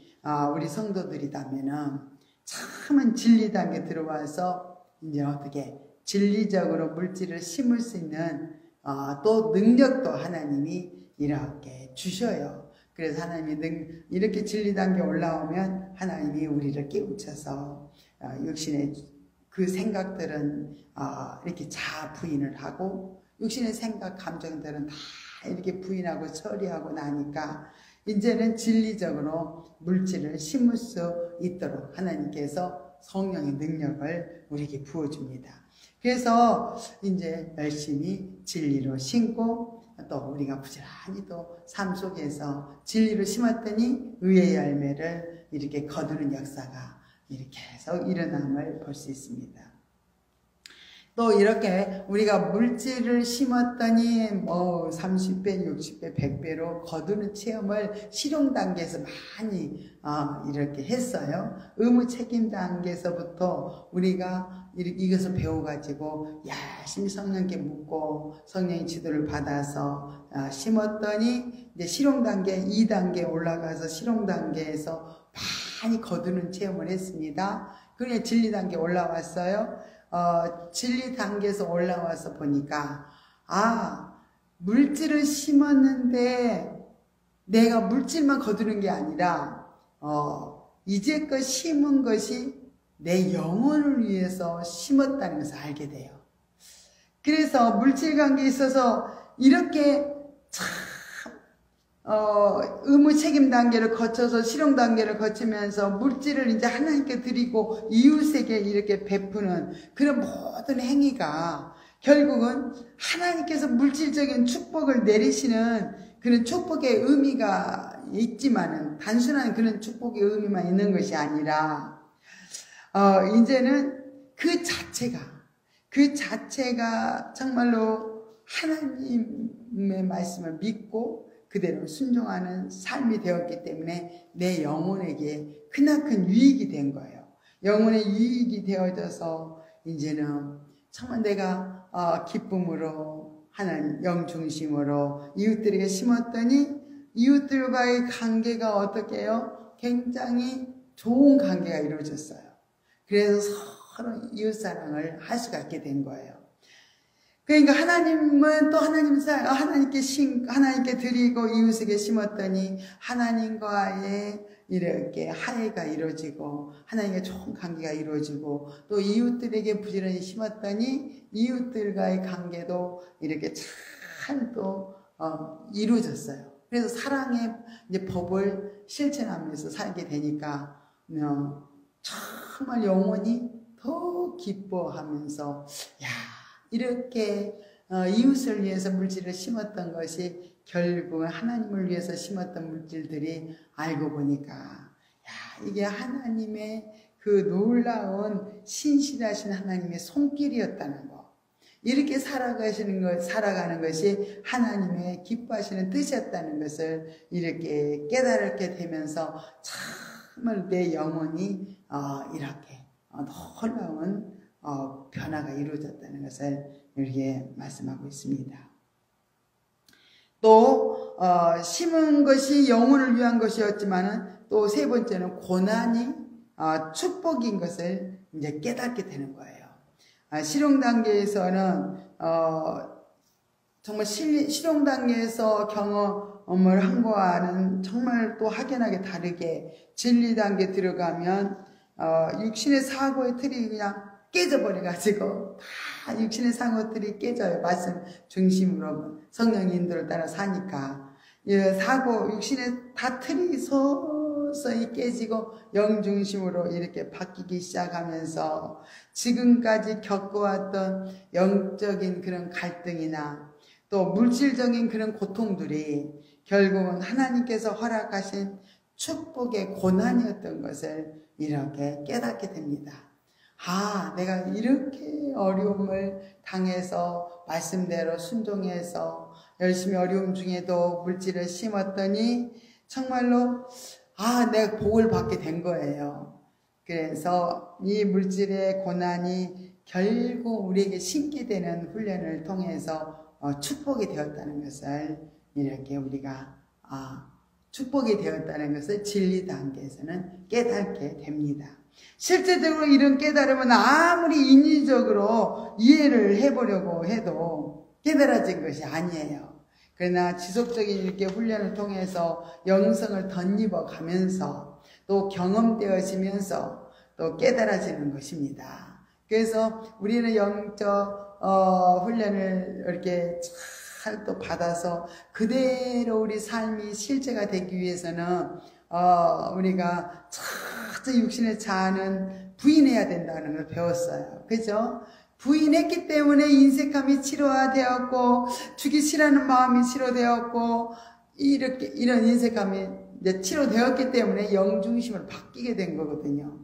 우리 성도들이라면은 참은 진리 단계 들어와서 이제 어떻게 진리적으로 물질을 심을 수 있는 또 능력도 하나님이 이렇게 주셔요. 그래서 하나님이 이렇게 진리 단계 올라오면 하나님이 우리를 깨우쳐서 육신의 그 생각들은 이렇게 자아 부인을 하고 육신의 생각, 감정들은 다 이렇게 부인하고 처리하고 나니까 이제는 진리적으로 물질을 심을 수 있도록 하나님께서 성령의 능력을 우리에게 부어줍니다. 그래서 이제 열심히 진리로 심고 또 우리가 부지런히 또 삶 속에서 진리로 심었더니 의의 열매를 이렇게 거두는 역사가 이렇게 계속 일어남을 볼 수 있습니다. 또 이렇게 우리가 물질을 심었더니 뭐 30배, 60배, 100배로 거두는 체험을 실용 단계에서 많이 이렇게 했어요. 의무 책임 단계에서부터 우리가 이것을 배워가지고 열심히 성령께 묻고 성령의 지도를 받아서 심었더니 이제 실용 단계 2단계 올라가서 실용 단계에서 많이 거두는 체험을 했습니다. 그냥 진리 단계 올라왔어요. 진리 단계에서 올라와서 보니까 물질을 심었는데 내가 물질만 거두는 게 아니라 이제껏 심은 것이 내 영혼을 위해서 심었다는 것을 알게 돼요. 그래서 물질 관계에 있어서 이렇게 참 의무 책임 단계를 거쳐서 실용 단계를 거치면서 물질을 이제 하나님께 드리고 이웃에게 이렇게 베푸는 그런 모든 행위가 결국은 하나님께서 물질적인 축복을 내리시는 그런 축복의 의미가 있지만은 단순한 그런 축복의 의미만 있는 것이 아니라 이제는 그 자체가 정말로 하나님의 말씀을 믿고 그대로 순종하는 삶이 되었기 때문에 내 영혼에게 크나큰 유익이 된 거예요. 영혼의 유익이 되어져서 이제는 정말 내가 기쁨으로 하나님 영중심으로 이웃들에게 심었더니 이웃들과의 관계가 어떻게 해요? 굉장히 좋은 관계가 이루어졌어요. 그래서 서로 이웃사랑을 할 수가 있게 된 거예요. 그러니까 하나님은 또 하나님께 드리고 이웃에게 심었더니 하나님과의 이렇게 화해가 이루어지고 하나님과 좋은 관계가 이루어지고 또 이웃들에게 부지런히 심었더니 이웃들과의 관계도 이렇게 잘 또 이루어졌어요. 그래서 사랑의 이제 법을 실천하면서 살게 되니까 정말 영혼이 더 기뻐하면서 이렇게 이웃을 위해서 물질을 심었던 것이 결국은 하나님을 위해서 심었던 물질들이 알고 보니까 이게 하나님의 그 놀라운 신실하신 하나님의 손길이었다는 거. 이렇게 살아가는 것이 하나님의 기뻐하시는 뜻이었다는 것을 이렇게 깨달게 되면서 정말 내 영혼이 이렇게 놀라운 변화가 이루어졌다는 것을 이렇게 말씀하고 있습니다. 또 심은 것이 영혼을 위한 것이었지만은 또 세 번째는 고난이 축복인 것을 이제 깨닫게 되는 거예요. 실용 단계에서는 정말 실용 단계에서 경험을 한 거와는 정말 또 확연하게 다르게 진리 단계 들어가면 육신의 사고의 틀이 그냥 깨져버려가지고 다 육신의 사고들이 깨져요. 말씀 중심으로 성령 인도를 따라 사니까 육신의 다 틀이 서서히 깨지고 영 중심으로 이렇게 바뀌기 시작하면서 지금까지 겪어왔던 영적인 그런 갈등이나 또 물질적인 그런 고통들이 결국은 하나님께서 허락하신 축복의 고난이었던 것을 이렇게 깨닫게 됩니다. 내가 이렇게 어려움을 당해서 말씀대로 순종해서 열심히 어려움 중에도 물질을 심었더니 정말로 내가 복을 받게 된 거예요. 그래서 이 물질의 고난이 결국 우리에게 심게 되는 훈련을 통해서 축복이 되었다는 것을 이렇게 우리가 축복이 되었다는 것을 진리 단계에서는 깨닫게 됩니다. 실제적으로 이런 깨달음은 아무리 인위적으로 이해를 해보려고 해도 깨달아진 것이 아니에요. 그러나 지속적인 이렇게 훈련을 통해서 영성을 덧입어 가면서 또 경험되어지면서 또 깨달아지는 것입니다. 그래서 우리는 영적 훈련을 이렇게 잘 또 받아서 그대로 우리 삶이 실제가 되기 위해서는 우리가 첫째 육신의 자아는 부인해야 된다는 걸 배웠어요. 그죠? 부인했기 때문에 인색함이 치료되었고 주기 싫어하는 마음이 치료되었고 이런 인색함이 이제 치료되었기 때문에 영중심으로 바뀌게 된 거거든요.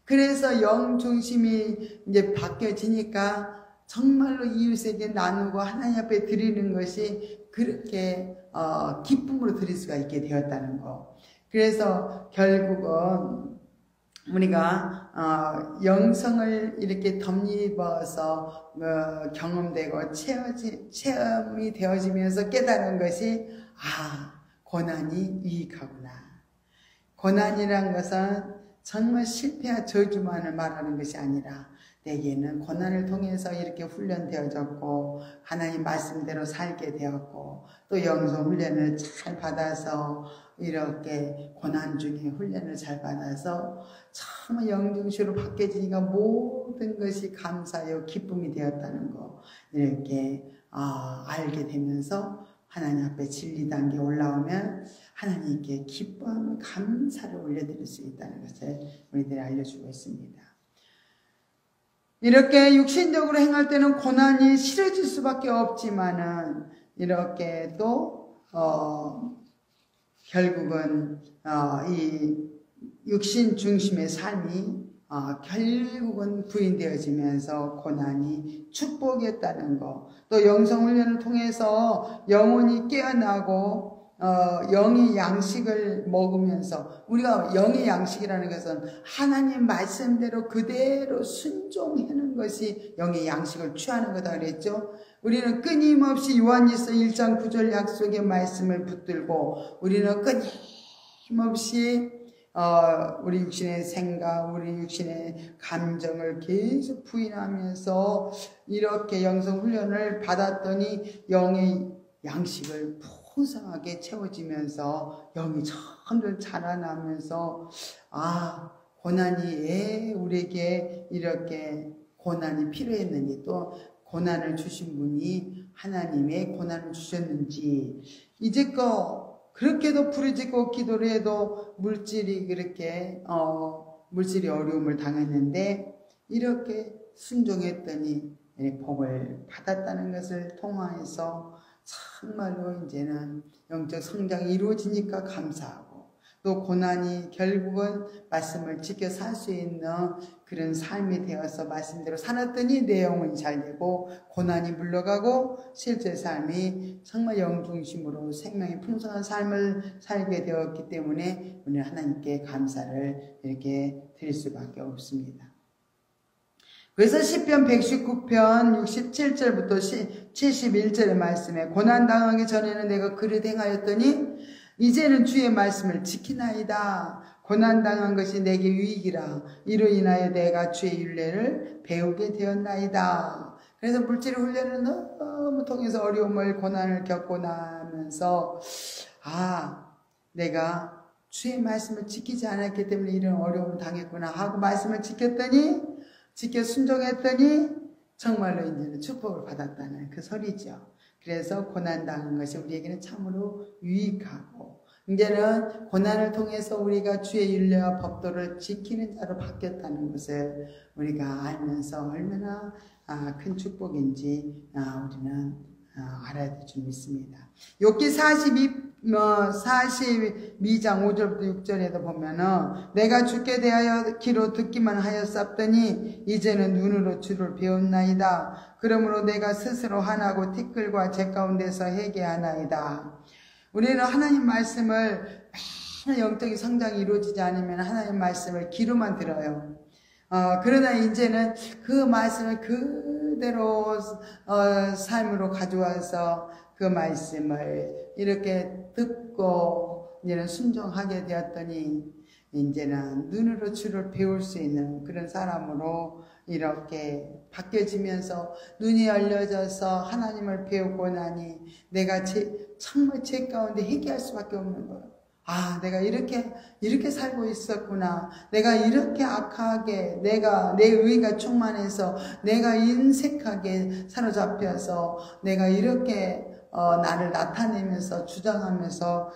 그래서 영중심이 이제 바뀌어지니까 정말로 이웃에게 나누고 하나님 앞에 드리는 것이 그렇게 기쁨으로 드릴 수가 있게 되었다는 거. 그래서 결국은 우리가 영성을 이렇게 덧입어서 경험되고 체험이 되어지면서 깨달은 것이 고난이 유익하구나. 고난이란 것은 정말 실패와 저주만을 말하는 것이 아니라 내게는 고난을 통해서 이렇게 훈련되어졌고 하나님 말씀대로 살게 되었고 또 영성 훈련을 잘 받아서 이렇게 고난 중에 훈련을 잘 받아서 정말 영중시로 바뀌어지니까 모든 것이 감사요 기쁨이 되었다는 거 이렇게 알게 되면서 하나님 앞에 진리 단계에 올라오면 하나님께 기뻐하며 감사를 올려드릴 수 있다는 것을 우리들이 알려주고 있습니다. 이렇게 육신적으로 행할 때는 고난이 싫어질 수밖에 없지만은 이렇게 또 결국은 이 육신 중심의 삶이 결국은 부인되어지면서 고난이 축복이었다는 거. 또 영성훈련을 통해서 영혼이 깨어나고 영의 양식을 먹으면서 우리가 영의 양식이라는 것은 하나님 말씀대로 그대로 순종하는 것이 영의 양식을 취하는 거다 그랬죠. 우리는 끊임없이 요한일서 1장 9절 약속의 말씀을 붙들고 우리는 끊임없이 우리 육신의 생각, 우리 육신의 감정을 계속 부인하면서 이렇게 영성 훈련을 받았더니 영의 양식을 풍성하게 채워지면서 영이 점점 자라나면서 고난이 왜 우리에게 이렇게 고난이 필요했는지 또 고난을 주신 분이 하나님의 고난을 주셨는지 이제껏 그렇게도 부르짖고 기도를 해도 물질이 그렇게 물질이 어려움을 당했는데 이렇게 순종했더니 복을 받았다는 것을 통하여서 정말로 이제는 영적 성장이 이루어지니까 감사하고 또 고난이 결국은 말씀을 지켜 살 수 있는 그런 삶이 되어서 말씀대로 살았더니 내 영혼이 잘 되고 고난이 물러가고 실제 삶이 정말 영중심으로 생명이 풍성한 삶을 살게 되었기 때문에 오늘 하나님께 감사를 이렇게 드릴 수밖에 없습니다. 그래서 시편 119편 67절부터 71절의 말씀에 고난당하기 전에는 내가 그릇 행하였더니 이제는 주의 말씀을 지키나이다. 고난당한 것이 내게 유익이라. 이로 인하여 내가 주의 율례를 배우게 되었나이다. 그래서 물질 훈련을 너무 통해서 어려움을 고난을 겪고 나면서 내가 주의 말씀을 지키지 않았기 때문에 이런 어려움을 당했구나 하고 말씀을 지켜 순종했더니 정말로 이제는 축복을 받았다는 그 소리죠. 그래서 고난당한 것이 우리에게는 참으로 유익하고 이제는 고난을 통해서 우리가 주의 율례와 법도를 지키는 자로 바뀌었다는 것을 우리가 알면서 얼마나 큰 축복인지 우리는 알아야 될 줄 믿습니다. 욥기 42장 5절부터 6절에도 보면은 내가 주께 대하여 귀로 듣기만 하였사더니 이제는 눈으로 주를 배웠나이다. 그러므로 내가 스스로 화나고 티끌과 제 가운데서 회개하나이다. 우리는 하나님 말씀을 맨날 영적인 성장이 이루어지지 않으면 하나님 말씀을 귀로만 들어요. 그러나 이제는 그 말씀을 그대로 삶으로 가져와서 그 말씀을 이렇게 듣고 이제는 순종하게 되었더니 이제는 눈으로 주를 배울 수 있는 그런 사람으로 이렇게 바뀌어지면서 눈이 열려져서 하나님을 배우고 나니 내가 정말 제 가운데 회개할 수밖에 없는 거예요. 아, 내가 이렇게 살고 있었구나. 내가 이렇게 악하게, 내가, 내 의가 충만해서, 내가 인색하게 사로잡혀서, 내가 이렇게, 나를 나타내면서, 주장하면서,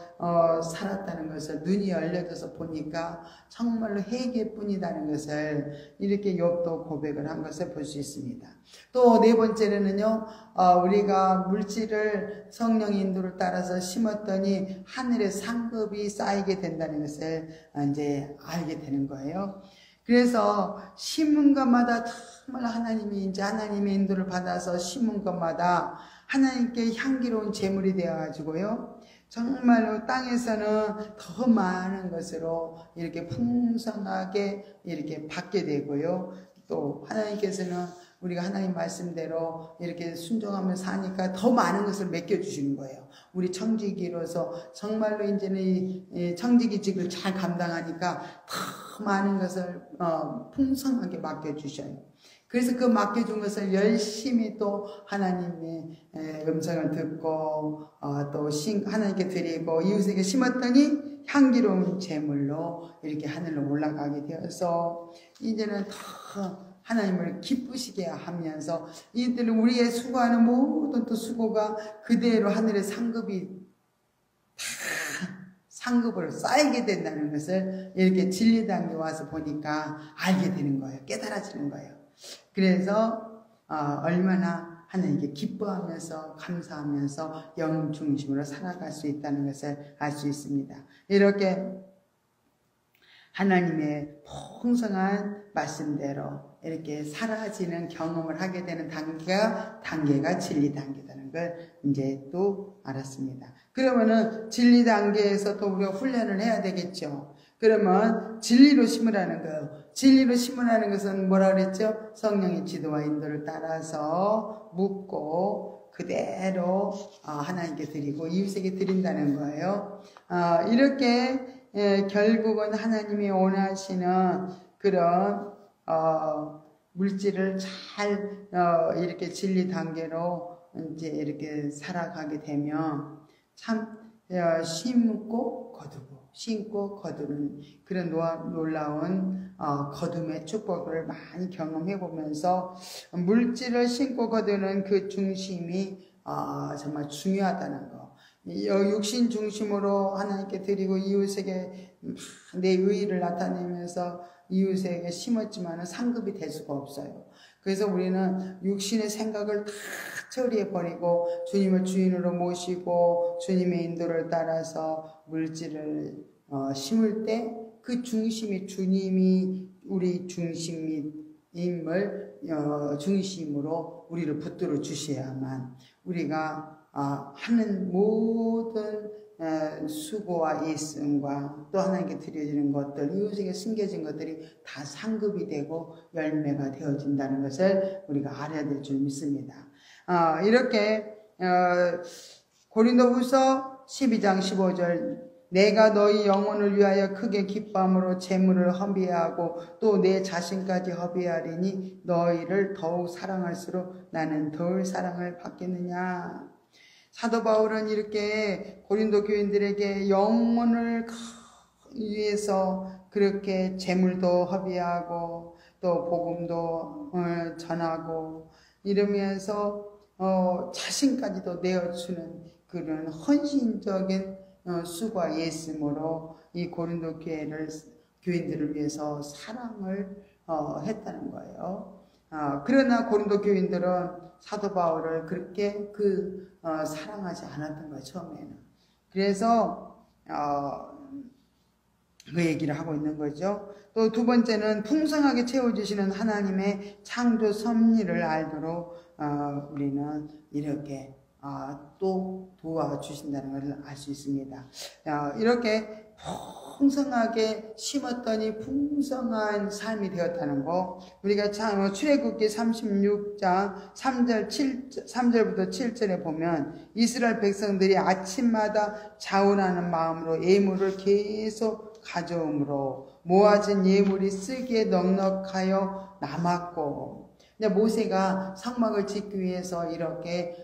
살았다는 것을 눈이 열려져서 보니까 정말로 회개뿐이라는 것을 이렇게 욥도 고백을 한 것을 볼 수 있습니다. 또 네 번째로는요, 우리가 물질을 성령 인도를 따라서 심었더니 하늘의 상급이 쌓이게 된다는 것을 이제 알게 되는 거예요. 그래서 심은 것마다 정말 하나님이 이제 하나님의 인도를 받아서 심은 것마다 하나님께 향기로운 제물이 되어가지고요. 정말로 땅에서는 더 많은 것으로 이렇게 풍성하게 이렇게 받게 되고요. 또 하나님께서는 우리가 하나님 말씀대로 이렇게 순종하며 사니까 더 많은 것을 맡겨주시는 거예요. 우리 청지기로서 정말로 이제는 이 청지기직을 잘 감당하니까 더 많은 것을 풍성하게 맡겨주셔요. 그래서 그 맡겨준 것을 열심히 또 하나님의 음성을 듣고 또 하나님께 드리고 이웃에게 심었더니 향기로운 제물로 이렇게 하늘로 올라가게 되어서 이제는 더 하나님을 기쁘시게 하면서 이들 우리의 수고하는 모든 또 수고가 그대로 하늘의 상급이 다 상급으로 쌓이게 된다는 것을 이렇게 진리당에 와서 보니까 알게 되는 거예요. 깨달아지는 거예요. 그래서 얼마나 하나님께 기뻐하면서 감사하면서 영 중심으로 살아갈 수 있다는 것을 알 수 있습니다. 이렇게 하나님의 풍성한 말씀대로 이렇게 사라지는 경험을 하게 되는 단계가 진리 단계라는 걸 이제 또 알았습니다. 그러면은 진리 단계에서 또 우리가 훈련을 해야 되겠죠. 그러면 진리로 심으라는 거예요. 진리로 심으라는 것은 뭐라 그랬죠? 성령의 지도와 인도를 따라서 묻고 그대로 하나님께 드리고 이웃에게 드린다는 거예요. 이렇게 결국은 하나님이 원하시는 그런 물질을 잘 이렇게 진리 단계로 이제 이렇게 살아가게 되면 참 심고 거두는 그런 놀라운 거둠의 축복을 많이 경험해 보면서 물질을 심고 거두는 그 중심이 정말 중요하다는 거. 육신 중심으로 하나님께 드리고 이웃에게 내 의의를 나타내면서 이웃에게 심었지만 상급이 될 수가 없어요. 그래서 우리는 육신의 생각을 다 처리해 버리고 주님을 주인으로 모시고 주님의 인도를 따라서 물질을 심을 때 그 중심이 주님이 우리 중심임을 중심으로 우리를 붙들어 주셔야만 우리가 하는 모든 수고와 예씀과 또 하나님께 드려지는 것들, 이웃에게 숨겨진 것들이 다 상급이 되고 열매가 되어진다는 것을 우리가 알아야 될 줄 믿습니다. 이렇게 고린도후서 12장 15절 내가 너희 영혼을 위하여 크게 기뻐함으로 재물을 허비하고 또 내 자신까지 허비하리니 너희를 더욱 사랑할수록 나는 덜 사랑을 받겠느냐. 사도 바울은 이렇게 고린도 교인들에게 영혼을 위해서 그렇게 재물도 허비하고 또 복음도 전하고 이러면서 자신까지도 내어주는 그런 헌신적인 수고와 예씀으로 이 고린도 교인들을 위해서 사랑을 했다는 거예요. 그러나 고린도 교인들은 사도 바울을 그렇게 사랑하지 않았던 거예요, 처음에는. 그래서 그 얘기를 하고 있는 거죠. 또 두 번째는 풍성하게 채워주시는 하나님의 창조 섭리를 알도록 우리는 이렇게 또 도와주신다는 것을 알 수 있습니다. 이렇게 풍성하게 심었더니 풍성한 삶이 되었다는 거. 우리가 참 출애굽기 36장 3절부터 7절에 보면 이스라엘 백성들이 아침마다 자원하는 마음으로 예물을 계속 가져오므로 모아진 예물이 쓰기에 넉넉하여 남았고, 모세가 성막을 짓기 위해서 이렇게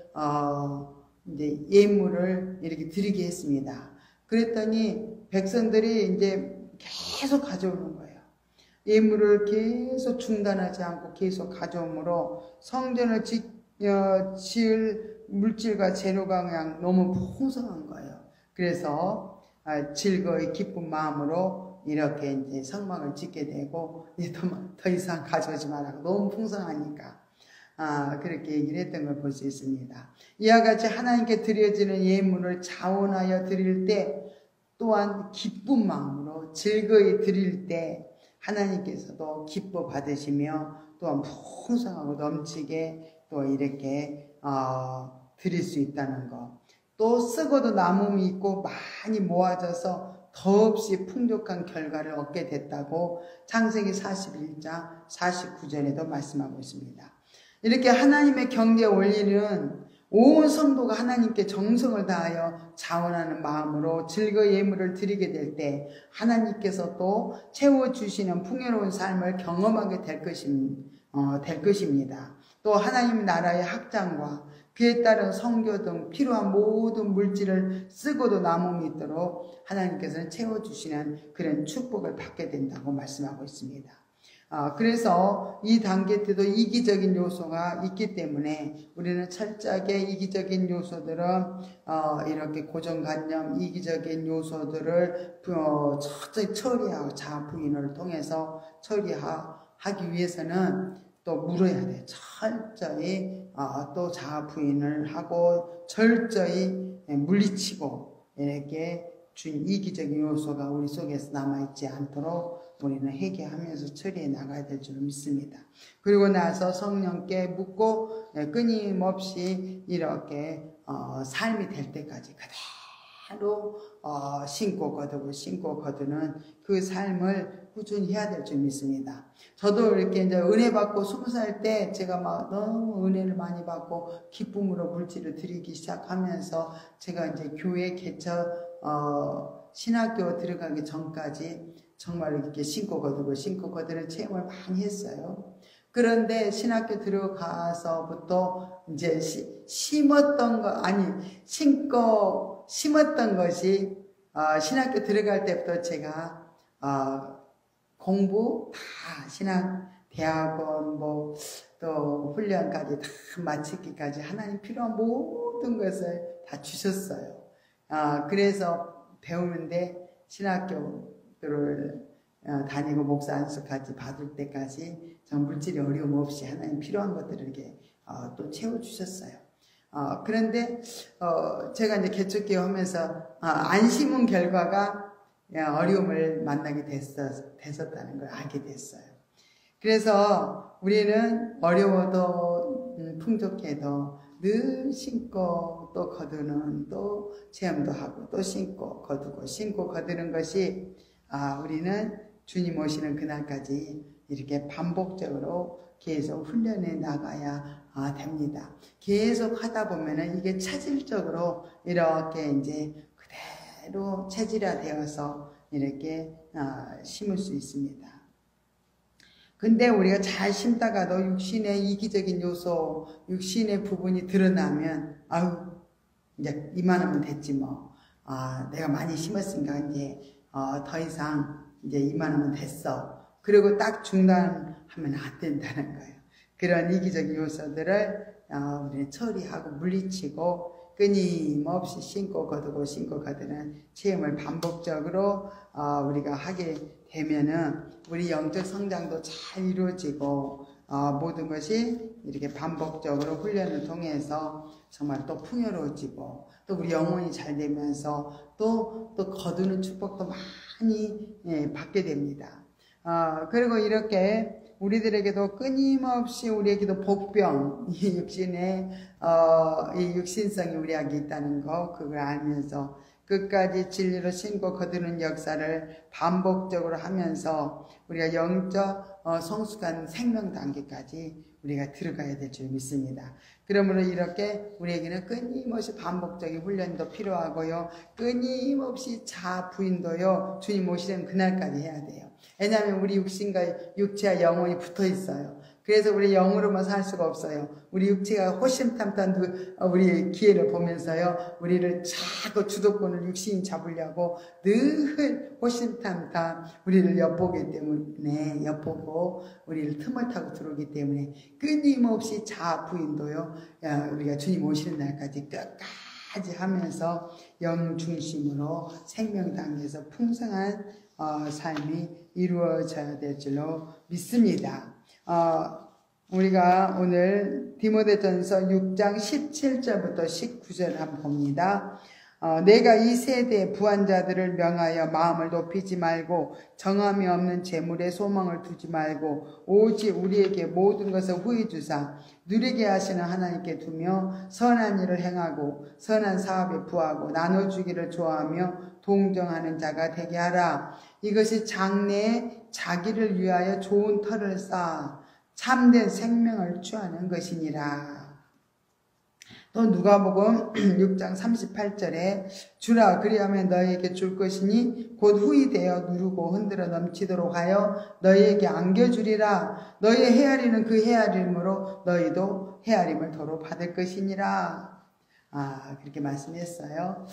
이제 예물을 이렇게 드리게 했습니다. 그랬더니 백성들이 이제 계속 가져오는 거예요. 예물을 계속 중단하지 않고 계속 가져오므로 성전을 지을 물질과 재료가 그냥 너무 풍성한 거예요. 그래서 즐거이 기쁜 마음으로 이렇게 이제 성막을 짓게 되고, 이제 더 이상 가져오지 말라고, 너무 풍성하니까. 그렇게 얘기를 했던 걸 볼 수 있습니다. 이와 같이 하나님께 드려지는 예물을 자원하여 드릴 때, 또한 기쁜 마음으로 즐거이 드릴 때 하나님께서도 기뻐 받으시며 또한 풍성하고 넘치게 또 이렇게 드릴 수 있다는 것. 또 쓰고도 남음이 있고 많이 모아져서 더없이 풍족한 결과를 얻게 됐다고 창세기 41장 49절에도 말씀하고 있습니다. 이렇게 하나님의 경계에 올리는 온 성도가 하나님께 정성을 다하여 자원하는 마음으로 즐거이 예물을 드리게 될 때 하나님께서 또 채워주시는 풍요로운 삶을 경험하게 될 것입니다. 또 하나님 나라의 확장과 그에 따른 선교 등 필요한 모든 물질을 쓰고도 남음이 있도록 하나님께서는 채워주시는 그런 축복을 받게 된다고 말씀하고 있습니다. 그래서 이 단계 때도 이기적인 요소가 있기 때문에 우리는 철저하게 이기적인 요소들은 이렇게 고정관념, 이기적인 요소들을 철저히 처리하고 자아 부인을 통해서 처리하기 위해서는 또 물어야 돼요. 철저히 또 자아 부인을 하고 철저히 물리치고 이렇게 이기적인 요소가 우리 속에서 남아있지 않도록 우리는 회개하면서 처리해 나가야 될 줄 믿습니다. 그리고 나서 성령께 묻고 끊임없이 이렇게 삶이 될 때까지 그대로 신고 거두는 그 삶을 꾸준히 해야 될 줄 믿습니다. 저도 이렇게 이제 은혜 받고 20살 때 제가 막 너무 은혜를 많이 받고 기쁨으로 물질을 드리기 시작하면서 제가 이제 교회 개척 신학교 들어가기 전까지 정말 이렇게 신고 거두는 체험을 많이 했어요. 그런데 신학교 들어가서부터 이제 심었던 것이 신학교 들어갈 때부터 제가 공부 다 신학 대학원 또 훈련까지 다 마치기까지 하나님 필요한 모든 것을 다 주셨어요. 그래서 배우는데 신학교를 다니고 목사 안수까지 받을 때까지 전 물질이 어려움 없이 하나님 필요한 것들을 이렇게 또 채워주셨어요. 그런데 제가 이제 개척기도 하면서 안 심은 결과가 어려움을 만나게 됐었다는 걸 알게 됐어요. 그래서 우리는 어려워도 풍족해도 늘 심고 또 거두는 또 체험도 하고 또 심고 거두는 것이 우리는 주님 오시는 그날까지 이렇게 반복적으로 계속 훈련해 나가야 됩니다. 계속 하다 보면은 이게 체질적으로 이렇게 이제 그대로 체질화되어서 이렇게 심을 수 있습니다. 근데 우리가 잘 심다가도 육신의 이기적인 요소, 육신의 부분이 드러나면 이제 이만하면 됐지 뭐. 내가 많이 심었으니까 이제 더 이상 이제 이만하면 됐어. 그리고 딱 중단하면 안 된다는 거예요. 그런 이기적인 요소들을 우리는 처리하고 물리치고 끊임없이 심고 거두는 체험을 반복적으로 우리가 하게 되면은 우리 영적 성장도 잘 이루어지고 모든 것이 이렇게 반복적으로 훈련을 통해서 정말 또 풍요로워지고 또 우리 영혼이 잘 되면서 또 거두는 축복도 많이 받게 됩니다. 그리고 이렇게 우리들에게도 끊임없이 우리에게도 복병, 이 육신의 이 육신성이 우리에게 있다는 거 그걸 알면서 끝까지 진리로 신고 거두는 역사를 반복적으로 하면서 우리가 영적 성숙한 생명 단계까지 우리가 들어가야 될 줄 믿습니다. 그러므로 이렇게 우리에게는 끊임없이 반복적인 훈련도 필요하고요. 끊임없이 자아 부인도요. 주님 오시는 그날까지 해야 돼요. 왜냐하면 우리 육신과 육체와 영혼이 붙어 있어요. 그래서 우리 영으로만 살 수가 없어요. 우리 육체가 호심탐탐 우리 기회를 보면서요. 우리를 자꾸 주도권을 육신이 잡으려고 늘 호심탐탐 우리를 엿보기 때문에 엿보고 우리를 틈을 타고 들어오기 때문에 끊임없이 자아 부인도요. 우리가 주님 오시는 날까지 끝까지 하면서 영 중심으로 생명 단계에서 풍성한 삶이 이루어져야 될 줄로 믿습니다. 우리가 오늘 디모데전서 6장 17절부터 19절 한번 봅니다. 내가 이 세대의 부한자들을 명하여 마음을 높이지 말고 정함이 없는 재물에 소망을 두지 말고 오직 우리에게 모든 것을 후히 주사 누리게 하시는 하나님께 두며 선한 일을 행하고 선한 사업에 부하고 나눠주기를 좋아하며 동정하는 자가 되게 하라. 이것이 장래에 자기를 위하여 좋은 터를 쌓아 참된 생명을 취하는 것이니라. 또 누가복음 6장 38절에 주라 그리하면 너희에게 줄 것이니 곧 후히 되어 누르고 흔들어 넘치도록 하여 너희에게 안겨주리라. 너희의 헤아리는 그 헤아림으로 너희도 헤아림을 도로 받을 것이니라. 그렇게 말씀했어요.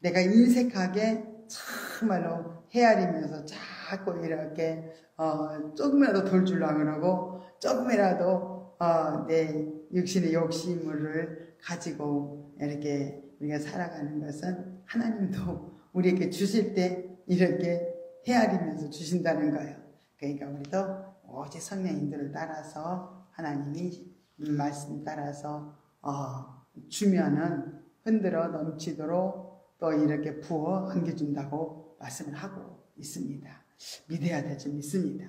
내가 인색하게 참말로 헤아리면서 자꾸 이렇게 조금이라도 덜 주려고 그러고 조금이라도 내 육신의 욕심을 가지고 이렇게 우리가 살아가는 것은 하나님도 우리에게 주실 때 이렇게 헤아리면서 주신다는 거예요. 그러니까 우리도 오직 성령 인도를 따라서 하나님이 말씀 따라서 주면은 흔들어 넘치도록 또 이렇게 부어 안겨준다고 말씀을 하고 있습니다. 믿어야 될 줄 믿습니다.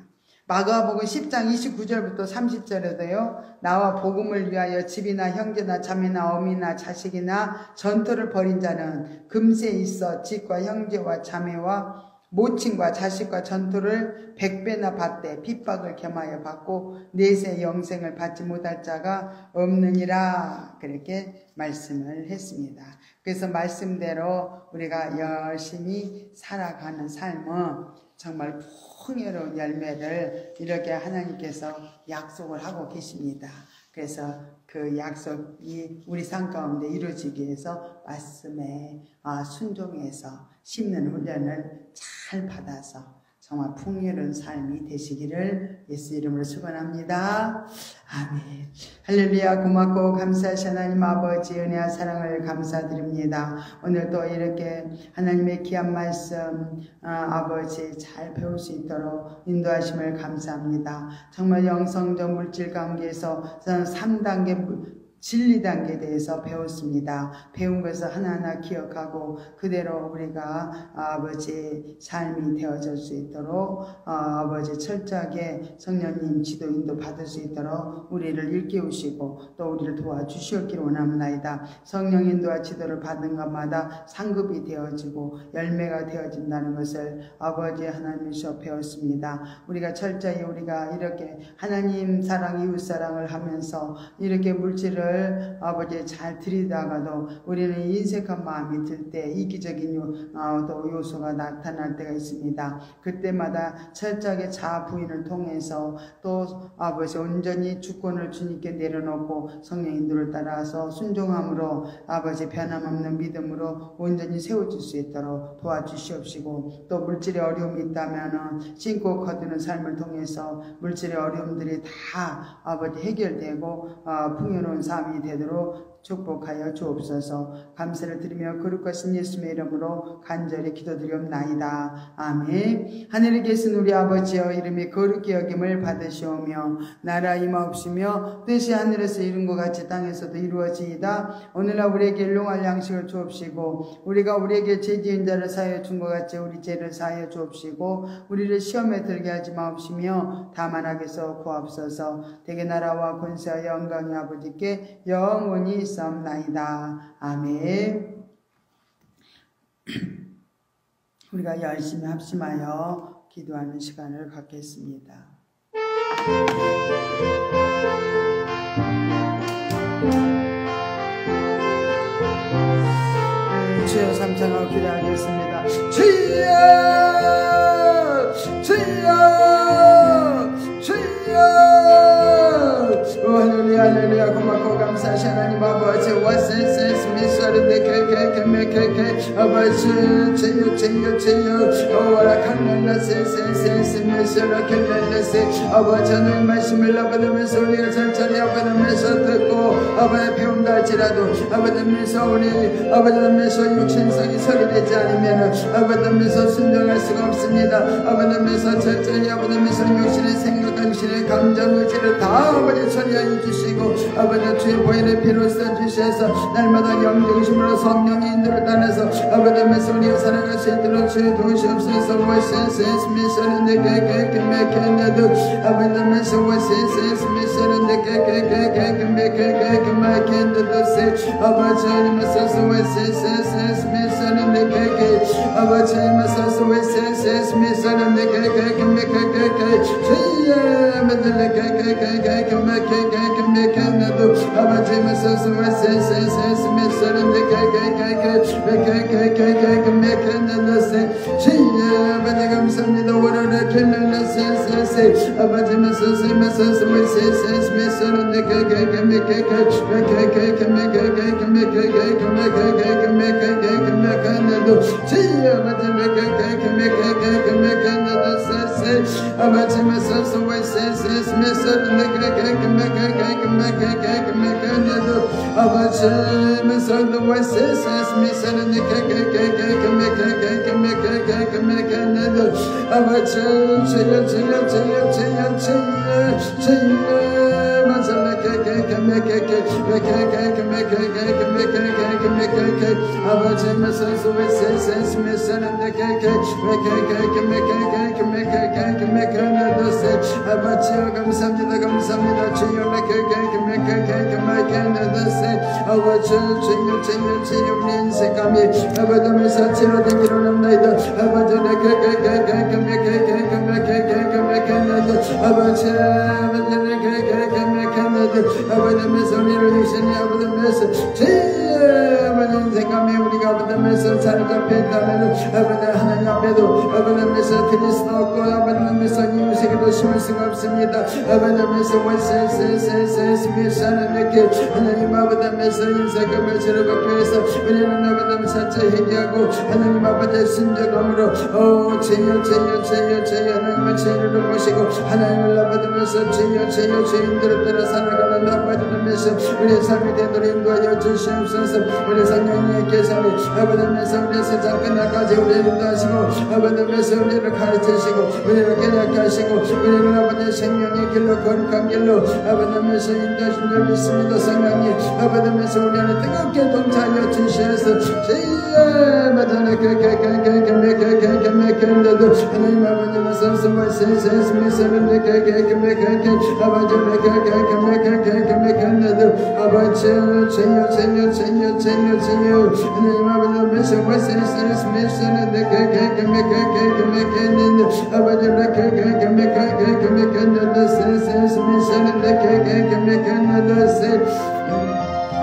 마가복음 10장 29절부터 30절에도요. 나와 복음을 위하여 집이나 형제나 자매나 어미나 자식이나 전토를 벌인 자는 금세 있어 집과 형제와 자매와 모친과 자식과 전토를 100배나 받되 핍박을 겸하여 받고 내세 영생을 받지 못할 자가 없느니라. 그렇게 말씀을 했습니다. 그래서 말씀대로 우리가 열심히 살아가는 삶은 정말 풍요로운 열매를 이렇게 하나님께서 약속을 하고 계십니다. 그래서 그 약속이 우리 삶 가운데 이루어지기 위해서 말씀에 순종해서 심는 훈련을 잘 받아서 정말 풍요로운 삶이 되시기를 예수 이름으로 축원합니다. 아멘. 할렐루야. 고맙고 감사하신 하나님 아버지 은혜와 사랑을 감사드립니다. 오늘도 이렇게 하나님의 귀한 말씀 아버지 잘 배울 수 있도록 인도하심을 감사합니다. 정말 영성적 물질 관계에서 3단계 진리 단계에 대해서 배웠습니다. 배운 것을 하나하나 기억하고 그대로 우리가 아버지 삶이 되어질 수 있도록 아버지 철저하게 성령님 지도 인도 받을 수 있도록 우리를 일깨우시고 또 우리를 도와주시옵기를 원합니다. 성령 인도와 지도를 받은 것마다 상급이 되어지고 열매가 되어진다는 것을 아버지 하나님께서 배웠습니다. 우리가 철저히 우리가 이렇게 하나님 사랑 이웃 사랑을 하면서 이렇게 물질을 아버지 잘 들이다가도 우리는 인색한 마음이 들 때 이기적인 또 요소가 나타날 때가 있습니다. 그때마다 철저하게 자아 부인을 통해서 또 아버지 온전히 주권을 주님께 내려놓고 성령 인도를 따라서 순종함으로 아버지 변함없는 믿음으로 온전히 세워질 수 있도록 도와주시옵시고 또 물질의 어려움이 있다면은 신고 거두는 삶을 통해서 물질의 어려움들이 다 아버지 해결되고 풍요로운 삶이 되도록 축복하여 주옵소서. 감사를 드리며 거룩 것인 예수의 이름으로 간절히 기도드리옵나이다. 아멘. 하늘에 계신 우리 아버지여 이름이 거룩히 여김을 받으시오며 나라 임하옵시며 뜻이 하늘에서 이룬 것 같이 땅에서도 이루어지이다. 오늘날 우리에게 일용할 양식을 주옵시고 우리가 우리에게 죄 지은 자를 사하여 준 것 같이 우리 죄를 사하여 주옵시고 우리를 시험에 들게 하지 마옵시며 다만 악에서 구하옵소서. 대개 나라와 권세와 영광이 아버지께 영원히 있사옵나이다. 아멘. 우리가 열심히 합심하여 기도하는 시간을 갖겠습니다. 주여 삼창하고 기도하겠습니다. 주여 주여 주여 할렐루야 할렐루야 고맙고 감사하시 하나님 아버지 와세세스 미사르데 케케케메케케 아버지 주여 주여 주여 오라칸날라 세세세스 미사라 켈렐레세 아버지 하나님의 말씀을 아버지면서 우리가 천천히 아버지면서 듣고 아버지 배움다 할지라도 아버지면서 우리 아버지면서 육신성이 소리내지 않으면 아버지면서 순종할 수가 없습니다. 아버지면서 철저히 아버지면서 육신의 생각과 육신의 감정 의지를 다 아버지 처리하여 주시고 아버지 주의 보혈의 피로 써주셔서 날마다 영중심으로 성령의 인도를 따라서 아버지면서 우리가 살아갈 수 있도록 주의 도우시옵소서. 와세세스 미사르데 케케케메케네도 아버지면서 와세세스 미사르데 케케케메케케메케네도세 아버지 하나님께서 와세세스 미사르데 케케 아버지 하나님께서 와세세스 미사르데 케케케메케케 주여 아버지 케케케메케케메케네도 아버지 하나님께서 와세세스 미사르데 케케케메케네도세 주여 아버지 감사합니다. 오라라 켈렐레세세세 아버지 하나님께서 와세세스 미사르데 케케케메케케메케네도 주여 아버지 케케케메케케메케네도세 아버지 하나님께서 와세세스 미사르데 케케케메케케메케네도 아버지 하나님께서 와세세스 미사르데 케케케메케케메케네도 아버지 주여 주여 주여 주여 주여 마살라 케케케메케케메케케메케케메케케메케케 아버지 하나님께서 와세세스 미사르데 케케케메케케메케케메케네도세 아버지 감사합니다. 감사합니다. 주여 메케케메케케메케네도세 아버지 주여 주여 주여 우리 인생감이 아버지면서 치료되기로 합니다. 아버지 메케케메케케메케케메케네도 아버지 아버지면서 우리를 주시니 아버지면서 주여 아버지 인생감이 우리가 아버지면서 사로잡혀 있다면 아버지 하나님 앞에도 아버지면서 그리스도 없고 아버지면서 이웃에게도 심을 수가 없습니다. 아버지면서 와세세세세스 미사르데 하나님 아버지면서 인생감을 치료받기 위해서 우리는 아버지면서 회개하고 하나님 아버지의 순종함으로 주여 주여 주여 주여 하나님의 죄를 모시고 하나님을 아버지면서 주여 주여 주인들을 따라 살아가는 아버지면서 우리의 삶이 되도록 인도하여 주시옵소서. 우리 성령님께서 아버지면서 우리의 세상 끝날까지 우리를 인도하시고 아버지면서 우리를 가르치시고 우리를 깨닫게 하시고 우리를 아버지의 생명의 길로 거룩한 길로 아버지면서 인도하신 줄 믿습니다. 성령님 아버지면서 우리 안에 뜨겁게 동참하여 주시옵소서. 주여 마다나 케케케케메케케메케네도 하나님 아버지면서 와세세스 미사르데 케케케메케케 아버지 메케케메케케메케네도 아버지 주여 주여 주여 주여 주여 하나님 아버지면서 와세세스 미사르데 케케케메케케메케네도 아버지 메케케메케케메케네도 세세스 미사르데 케케케메케네도 세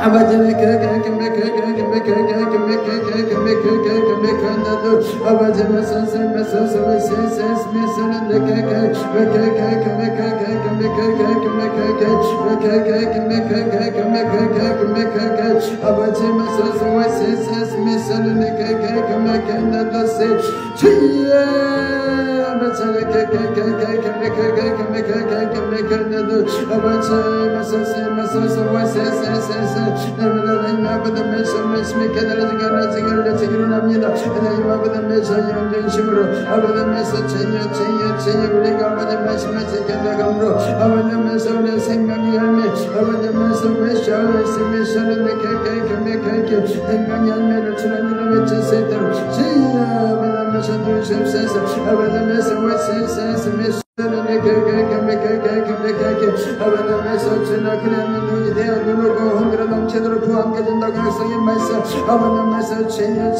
아버지 메케케메케케메케네도 아버지 메소스 메소스 세세스 미사르데 아버지 메소스 세세스 미사르데 케케케메케네도 세 주여 아버지 케케케메케케메케네도 아버지 메소스 메소스 세세스 하나님 아버지면서 말씀이 깨달아지게 합니다. 하나님 아버지면서 영전심으로 아버지면서 주여 우리가 아버지 말씀을 지켜 나감으로 아버지면서 우리의 생명의 열매 아버지면서 미션은 생명의 열매를 주는 이름 외칠 수 있도록 주여 아버지면서 주시옵소서. 아버지면서 아버님께서 주나 그러면 눈이 되어 누르고 흔들어 넘치도록 그 함께 준다고 약속의 말씀 아버님께서 죄여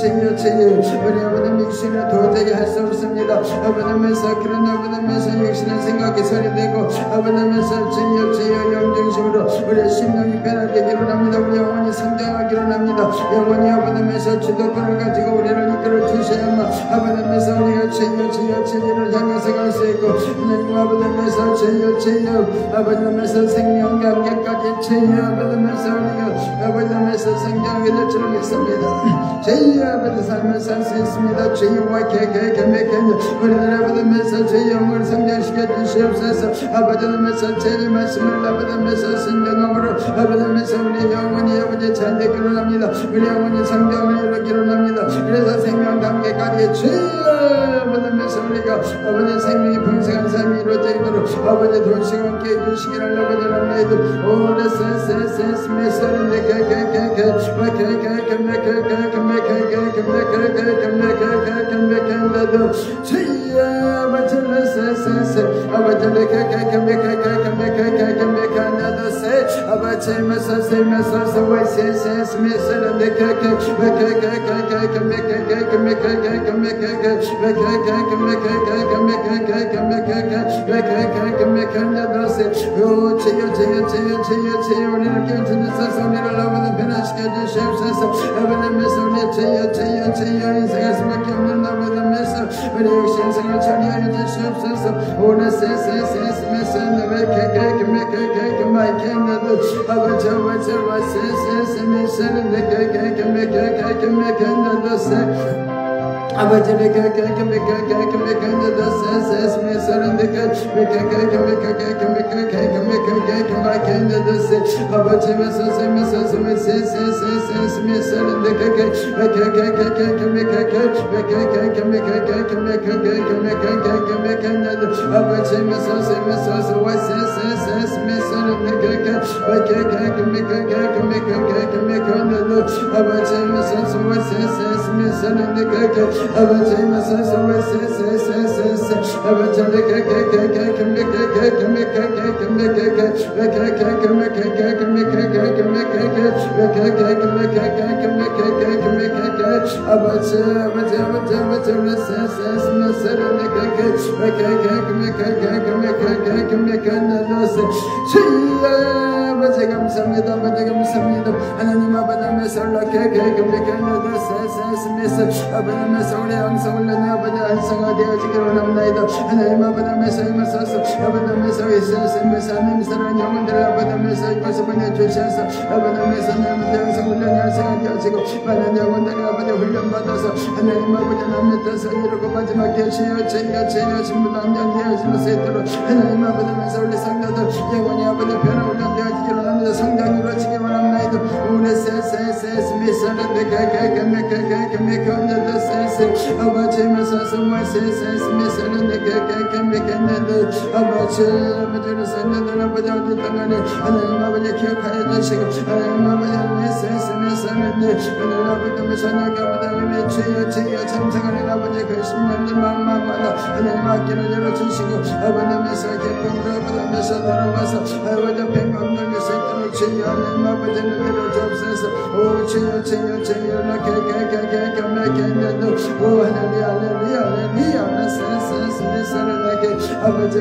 우리 아버님 육신을 도저히 할 수 없습니다. 아버님께서 그런 아버님께서 육신의 생각이 소리되고 아버님께서 죄여 영중심으로 우리의 심령이 변화되기로 합니다. 우리 영혼이 성장하기로 합니다. 영혼이 아버님께서 주도권을 가지고 우리를 이끌어 주셔야만 아버님께서 우리가 죄를 향해서 갈 수 있고 하나님 아버님께서 죄여 아버님께서 생명과 함께까지 죄여 아버님께서 우리가 아버님께서 성장하게 될 줄 믿습니다. 죄여 아버지 삶을 살 수 있습니다. 죄와 개개개개개개 우리들 아버님께서 죄 영을 성장시켜 주시옵소서. 아버님께서 죄의 말씀을 아버님께서 순종함으로 아버님께서 우리 영혼이 아버지 잘 되기로 합니다. 우리 영혼이 성장을 이루기로 합니다. 그래서 생명과 함께까지 죄여 아버님께서 우리가 아버지 생명이 풍성한 삶이 이루어지도록 아버지 돌시고 함께 해주시기를 아버지 합니다. 오래 우리를 깨워주셔서 우리를 아버지 변화시켜 주시옵소서. 아버님께서 우리의 죄여 인생할 수밖에 없는 아버님께서 우리 육신 생을 처리하여 주시옵소서. 오늘 감사합니다. 감사합니다. 하나님 아버님께서 아버님께서 우리 양성을 내내 아버지 안성화 되어지기를 원합니다. 하나님 아버님께서 임하소서. 아버님께서 예수님께서 하나님 사랑하는 영혼들을 아버님께서 이곳에 보내주셔서 아버님께서 내 양성을 내내 안성화 되어지고 많은 영혼들이 아버지 훈련받아서 하나님 아버지 남 밑에서 이루고 마지막 계시여 죄여 신부도 함량되어질 수 있도록 하나님 아버님께서 우리 성도들 영혼이 아버지 변화 훈련되어지기를 원합니다. 성장이 이루어지기를 원합니다. 우리 하나님 아버지 기억하여 주시고 하나님 아버지 죄여 참상하는 아버지 그 신령님 마음마다 하나님 앞길을 열어주시고 아버님께서 기쁨으로 아버님께서 돌아와서 아버지 백만 놀릴 수 있도록 죄여 하나님 아버지는 열어주옵소서. 오 죄여 오 하나님 할렐루야 아버지